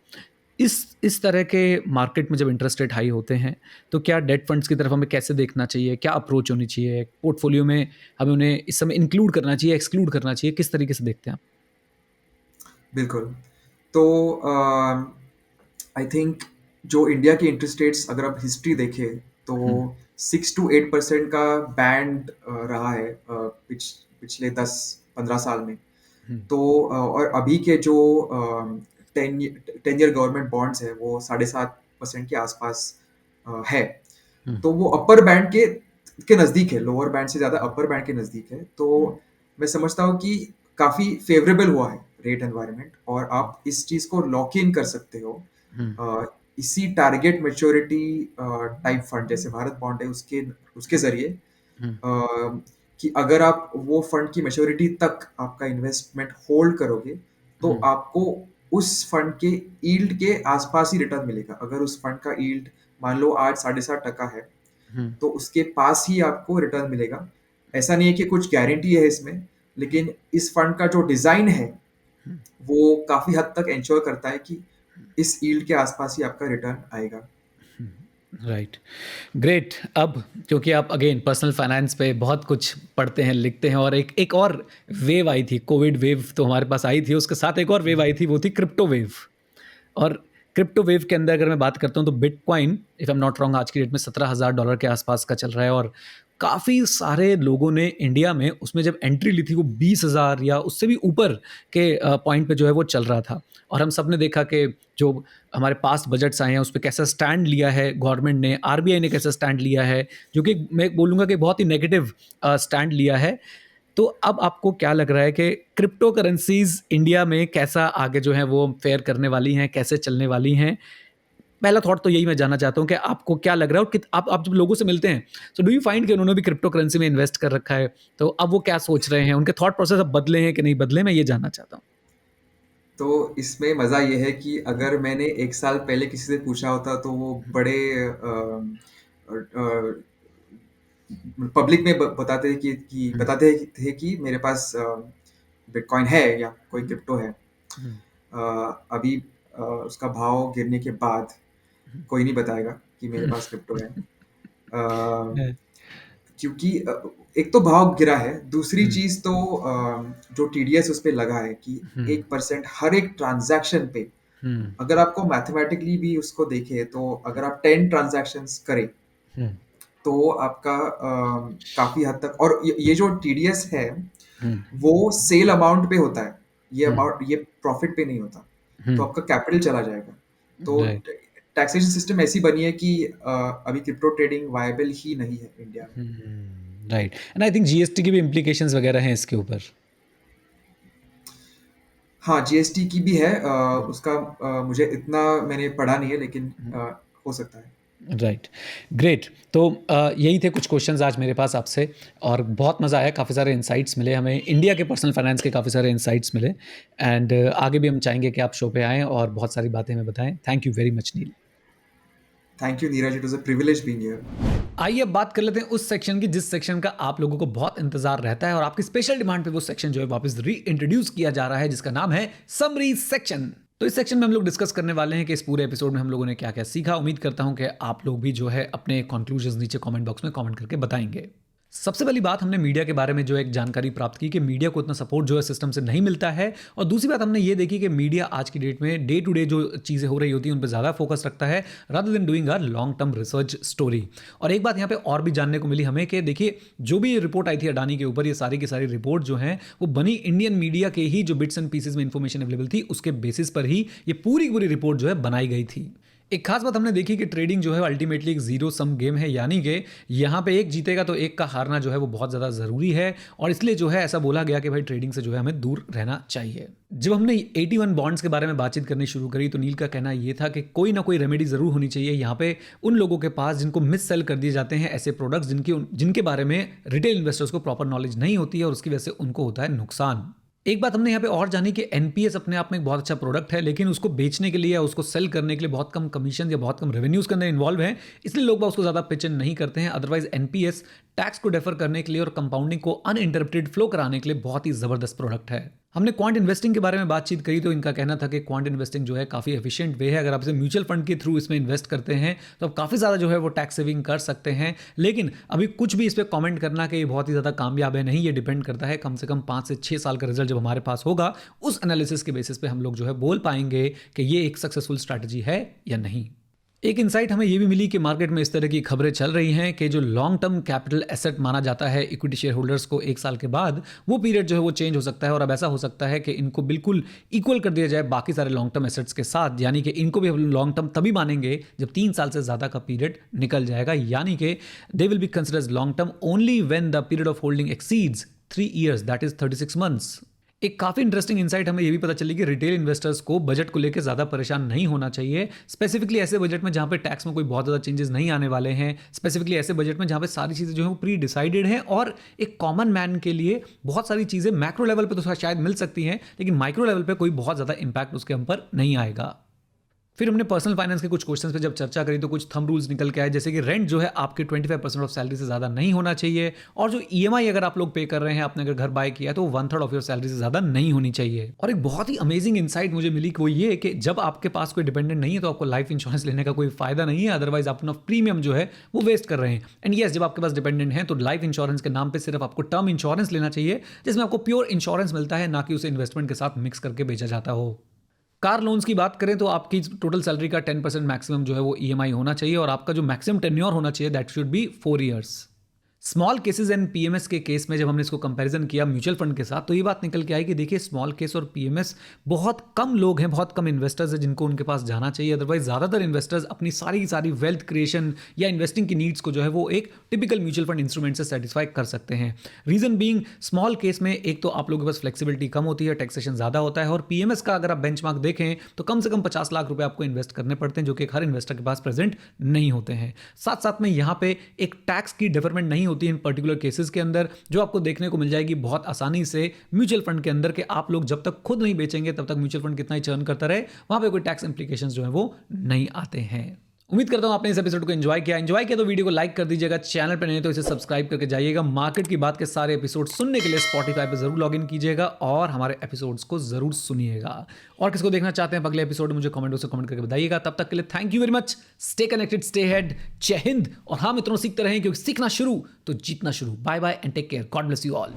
इस तरह के मार्केट में जब इंटरेस्ट रेट हाई होते हैं, तो क्या डेट फंड्स की तरफ हमें कैसे देखना चाहिए, क्या अप्रोच होनी चाहिए पोर्टफोलियो में, हमें उन्हें इस समय इंक्लूड करना चाहिए, एक्सक्लूड करना चाहिए, किस तरीके से देखते हैं आप? बिल्कुल। तो आई थिंक जो इंडिया की इंटरेस्ट रेट्स, अगर आप हिस्ट्री देखें, तो हम्म। 6 to 8% का बैंड रहा है पिछले 10-15 साल में। हम्म। तो और अभी के जो 10 ईयर गवर्नमेंट बॉन्ड्स है, वो 7.5% के आसपास है। हम्म। तो वो अपर बैंड के नज़दीक है, लोअर बैंड से ज़्यादा अपर बैंड के नज़दीक है। तो मैं समझता हूँ कि काफ़ी फेवरेबल हुआ है रेट एनवायरनमेंट, और आप इस चीज़ को लॉक इन कर सकते हो हम्म। इसी टारगेट मैच्योरिटी टाइप फंड जैसे भारत बॉन्ड है उसके उसके जरिए कि अगर आप वो फंड की मैच्योरिटी तक आपका इन्वेस्टमेंट होल्ड करोगे तो आपको उस फंड के यील्ड के आसपास ही रिटर्न मिलेगा। अगर उस फंड का यील्ड मान लो आज 7.5% है तो उसके पास ही आपको रिटर्न मिलेगा। ऐसा नहीं है कि कुछ गारंटी है इसमें, लेकिन इस फंड का जो डिजाइन है वो काफी हद तक इंश्योर करता है कि इस यील्ड के आसपास ही आपका रिटर्न आएगा। Right, great. अब क्योंकि आप अगेन पर्सनल फाइनेंस पे बहुत कुछ पढ़ते हैं, लिखते हैं, और एक एक और वेव आई थी, कोविड वेव तो हमारे पास आई थी, उसके साथ एक और वेव आई थी, वो थी क्रिप्टो वेव। और क्रिप्टो वेव के अंदर अगर मैं बात करता हूँ तो bitcoin, if I am not wrong, आज की डेट में $17,000 के आसपास का चल रहा है। और काफ़ी सारे लोगों ने इंडिया में उसमें जब एंट्री ली थी वो 20,000 या उससे भी ऊपर के पॉइंट पे जो है वो चल रहा था। और हम सब ने देखा कि जो हमारे पास्ट बजट्स आए हैं उस पर कैसा स्टैंड लिया है गवर्नमेंट ने, आरबीआई ने कैसा स्टैंड लिया है, जो कि मैं बोलूँगा कि बहुत ही नेगेटिव स्टैंड लिया है। तो अब आपको क्या लग रहा है कि क्रिप्टो करेंसीज इंडिया में कैसा आगे जो है वो फेयर करने वाली हैं, कैसे चलने वाली हैं? पहला थॉट तो यही मैं जानना चाहता हूँ कि आपको क्या लग रहा है, और आप जब लोगों से मिलते हैं तो डू यू फाइंड कि उन्होंने भी क्रिप्टो करेंसी में इन्वेस्ट कर रखा है? तो अब वो क्या सोच रहे हैं, उनके थॉट प्रोसेस अब बदले हैं कि नहीं बदले, मैं ये जानना चाहता हूँ। तो इसमें मज़ा ये है कि अगर मैंने 1 साल पहले किसी से पूछा होता तो वो बड़े पब्लिक में बताते थे कि मेरे पास बिटकॉइन है या कोई क्रिप्टो है। अभी उसका भाव गिरने के बाद कोई नहीं बताएगा कि मेरे पास क्रिप्टो है। क्योंकि एक तो भाव गिरा है, दूसरी चीज तो जो टीडीएस उस पे लगा है कि 1% हर एक ट्रांजैक्शन पे। अगर आपको मैथमेटिकली भी उसको देखे तो अगर आप 10 ट्रांजैक्शंस करें तो आपका काफी हद तक, और ये जो टीडीएस है वो सेल अमाउंट पे होता है, ये अमाउंट, ये प्रॉफिट पे नहीं होता, तो आपका कैपिटल चला जाएगा। तो राइट। टैक्सेशन सिस्टम ऐसी बनी है कि अभी क्रिप्टो ट्रेडिंग वायबल ही नहीं है इंडिया में। Right, and I think GST की भी इम्प्लीकेशंस वगैरह हैं इसके ऊपर। हाँ, जीएसटी की भी है। उसका मुझे इतना मैंने पढ़ा नहीं है, लेकिन हो सकता है। Right, great. तो यही थे कुछ क्वेश्चंस आज मेरे पास आपसे, और बहुत मज़ा आया, काफ़ी सारे इंसाइट्स मिले हमें, इंडिया के पर्सनल फाइनेंस के काफ़ी सारे इंसाइट्स मिले। एंड आगे भी हम चाहेंगे कि आप शो पे आएँ और बहुत सारी बातें हमें बताएं। Thank you very much Neel. Thank you Neeraj, it was a privilege being here. आइए अब बात कर लेते हैं उस सेक्शन की जिस सेक्शन का आप लोगों को बहुत इंतजार रहता है, और आपकी स्पेशल डिमांड पे वो सेक्शन जो है वापस री इंट्रोड्यूस किया जा रहा है, जिसका नाम है समरी सेक्शन। तो इस सेक्शन में हम लोग डिस्कस करने वाले हैं कि इस पूरे एपिसोड में हम लोगों ने क्या क्या सीखा। उम्मीद करता हूं कि आप लोग भी जो है अपने कंक्लूजन्स नीचे कमेंट बॉक्स में कमेंट करके बताएंगे। सबसे पहली बात, हमने मीडिया के बारे में जो एक जानकारी प्राप्त की कि मीडिया को इतना सपोर्ट जो है सिस्टम से नहीं मिलता है। और दूसरी बात हमने ये देखी कि मीडिया आज की डेट में डे टू डे जो चीज़ें हो रही होती हैं उन पर ज़्यादा फोकस रखता है rather than doing a long term research story. और एक बात यहाँ पे और भी जानने को मिली हमें कि देखिए, जो भी रिपोर्ट आई थी अडानी के ऊपर, ये सारी की सारी रिपोर्ट जो हैं वो बनी इंडियन मीडिया के ही जो बिट्स एंड पीसेज में इंफॉर्मेशन अवेलेबल थी उसके बेसिस पर ही ये पूरी पूरी रिपोर्ट जो है बनाई गई थी। एक खास बात हमने देखी कि ट्रेडिंग जो है अल्टीमेटली एक जीरो सम गेम है, यानी कि यहाँ पे एक जीतेगा तो एक का हारना जो है वो बहुत ज़्यादा ज़रूरी है, और इसलिए जो है ऐसा बोला गया कि भाई ट्रेडिंग से जो है हमें दूर रहना चाहिए। जब हमने 81 बॉन्ड्स के बारे में बातचीत करनी शुरू करी तो नील का कहना ये था कि कोई ना कोई रेमेडी ज़रूर होनी चाहिए यहाँ पे उन लोगों के पास जिनको मिस सेल कर दिए जाते हैं ऐसे प्रोडक्ट्स जिनके बारे में रिटेल इन्वेस्टर्स को प्रॉपर नॉलेज नहीं होती है, और उसकी वजह से उनको होता है नुकसान। एक बात हमने यहाँ पे और जानी कि एनपीएस अपने आप में एक बहुत अच्छा प्रोडक्ट है, लेकिन उसको बेचने के लिए या उसको सेल करने के लिए बहुत कम कमीशन या बहुत कम रेवेन्यूज के अंदर इन्वॉल्व है, इसलिए लोग उसको ज़्यादा पिच इन नहीं करते हैं। अदरवाइज एनपीएस टैक्स को डेफर करने के लिए और कंपाउंडिंग को अनइंटरप्टेड फ्लो कराने के लिए बहुत ही ज़बरदस्त प्रोडक्ट है। हमने क्वांट इन्वेस्टिंग के बारे में बातचीत करी तो इनका कहना था कि क्वांट इन्वेस्टिंग जो है काफ़ी एफिशिएंट वे है। अगर आप इसे म्यूचुअल फंड के थ्रू इसमें इन्वेस्ट करते हैं तो आप काफ़ी ज़्यादा जो है वो टैक्स सेविंग कर सकते हैं। लेकिन अभी कुछ भी इस पर कमेंट करना कि ये बहुत ही ज़्यादा कामयाब है नहीं, ये डिपेंड करता है कम से कम 5 से 6 साल का रिजल्ट जब हमारे पास होगा उस एनालिसिस के बेसिस पे हम लोग जो है बोल पाएंगे कि ये एक सक्सेसफुल स्ट्रैटेजी है या नहीं। एक इंसाइट हमें ये भी मिली कि मार्केट में इस तरह की खबरें चल रही हैं कि जो लॉन्ग टर्म कैपिटल एसेट माना जाता है इक्विटी शेयर होल्डर्स को 1 साल के बाद, वो पीरियड जो है वो चेंज हो सकता है, और अब ऐसा हो सकता है कि इनको बिल्कुल इक्वल कर दिया जाए बाकी सारे लॉन्ग टर्म एसेट्स के साथ, यानी कि इनको भी हम लॉन्ग टर्म तभी मानेंगे जब 3 साल से ज़्यादा का पीरियड निकल जाएगा, यानी कि दे will be considered long term only when the period of holding exceeds 3 years, that is 36 months। एक काफ़ी इंटरेस्टिंग इनसाइट हमें ये भी पता चली कि रिटेल इन्वेस्टर्स को बजट को लेकर ज़्यादा परेशान नहीं होना चाहिए, स्पेसिफिकली ऐसे बजट में जहाँ पे टैक्स में कोई बहुत ज़्यादा चेंजेस नहीं आने वाले हैं, स्पेसिफिकली ऐसे बजट में जहाँ पे सारी चीज़ें जो है वो प्री डिसाइडेड हैं और एक कॉमन मैन के लिए बहुत सारी चीज़ें मैक्रो लेवल पे तो शायद मिल सकती हैं, लेकिन माइक्रो लेवल पे कोई बहुत ज़्यादा इंपैक्ट उसके हम पर नहीं आएगा। फिर हमने पर्सनल फाइनेंस के कुछ क्वेश्चंस पे जब चर्चा करी तो कुछ थंब रूल्स निकल के आए, जैसे कि रेंट जो है आपके 25% ऑफ सैलरी से ज़्यादा नहीं होना चाहिए, और जो ईएमआई अगर आप लोग पे कर रहे हैं, आपने अगर घर बाय किया है तो 1/3 ऑफ योर सैलरी से ज़्यादा नहीं होनी चाहिए। और एक बहुत ही अमेजिंग इनसाइट मुझे मिली कि वो ये कि जब आपके पास कोई डिपेंडेंट नहीं है तो आपको लाइफ इंश्योरेंस लेने का कोई फायदा नहीं है, अदरवाइज आप अपना प्रीमियम जो है वो वेस्ट कर रहे हैं। एंड यस, जब आपके पास डिपेंडेंट है तो लाइफ इंश्योरेंस के नाम पर सिर्फ आपको टर्म इंश्योरेंस लेना चाहिए, जिसमें आपको प्योर इंश्योरेंस मिलता है, ना कि उसे इन्वेस्टमेंट के साथ मिक्स करके बेचा जाता हो। कार लोन्स की बात करें तो आपकी टोटल सैलरी का 10% मैक्सिमम जो है वो ईएमआई होना चाहिए, और आपका जो मैक्सिमम टेन्योर होना चाहिए that should be 4 years. Small cases and PMS के केस में जब हमने इसको कंपैरिजन किया म्यूचुअल फंड के साथ, तो ये बात निकल के आई कि देखिए स्मॉल केस और पीएमएस बहुत कम लोग हैं, बहुत कम इन्वेस्टर्स हैं जिनको उनके पास जाना चाहिए। अदरवाइज ज़्यादातर इन्वेस्टर्स अपनी सारी की सारी वेल्थ क्रिएशन या इन्वेस्टिंग की नीड्स को जो है वो एक टिपिकल म्यूचुअल फंड इंस्ट्रूमेंट से सेटिस्फाई कर सकते हैं। रीजन बीइंग, स्मॉल केस में एक तो आप लोगों के पास फ्लेक्सिबिलिटी कम होती है, टैक्सेशन ज़्यादा होता है, और पीएमएस का अगर आप बेंचमार्क देखें तो कम से कम 50 लाख रुपए आपको इन्वेस्ट करने पड़ते हैं, जो कि हर इन्वेस्टर के पास प्रेजेंट नहीं होते हैं। साथ साथ में यहाँ पे एक टैक्स की डिफरमेंट नहीं होती इन पर्टिकुलर केसेस के अंदर, जो आपको देखने को मिल जाएगी बहुत आसानी से म्यूचुअल फंड के अंदर, कि आप लोग जब तक खुद नहीं बेचेंगे तब तक म्यूचुअल फंड कितना ही चर्न करता रहे, वहां पे कोई टैक्स इंप्लीकेशंस जो है वो नहीं आते हैं। उम्मीद करता हूं आपने इस एपिसोड को एंजॉय किया तो वीडियो को लाइक कर दीजिएगा, चैनल पर नहीं तो इसे सब्सक्राइब करके जाइएगा। मार्केट की बात के सारे एपिसोड सुनने के लिए स्पॉटिफाई पे जरूर लॉग इन कीजिएगा और हमारे एपिसोड्स को जरूर सुनिएगा। और किसको देखना चाहते हैं अगले एपिसोड, मुझे कमेंट बॉक्स में कमेंट करके बताइएगा। तब तक के लिए thank you very much, stay connected, stay head, जय हिंद। और हाँ मित्रों, सीखते रहें, क्योंकि सीखना शुरू तो जीतना शुरू। Bye bye and take care, God bless you all.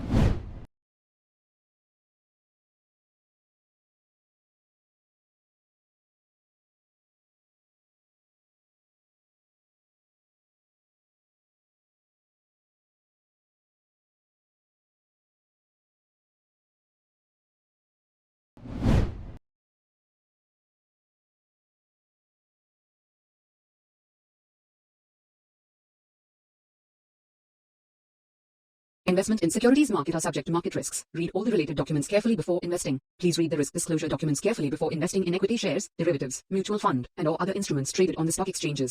Investment in securities market are subject to market risks. Read all the related documents carefully before investing. Please read the risk disclosure documents carefully before investing in equity shares, derivatives, mutual fund, and or other instruments traded on the stock exchanges.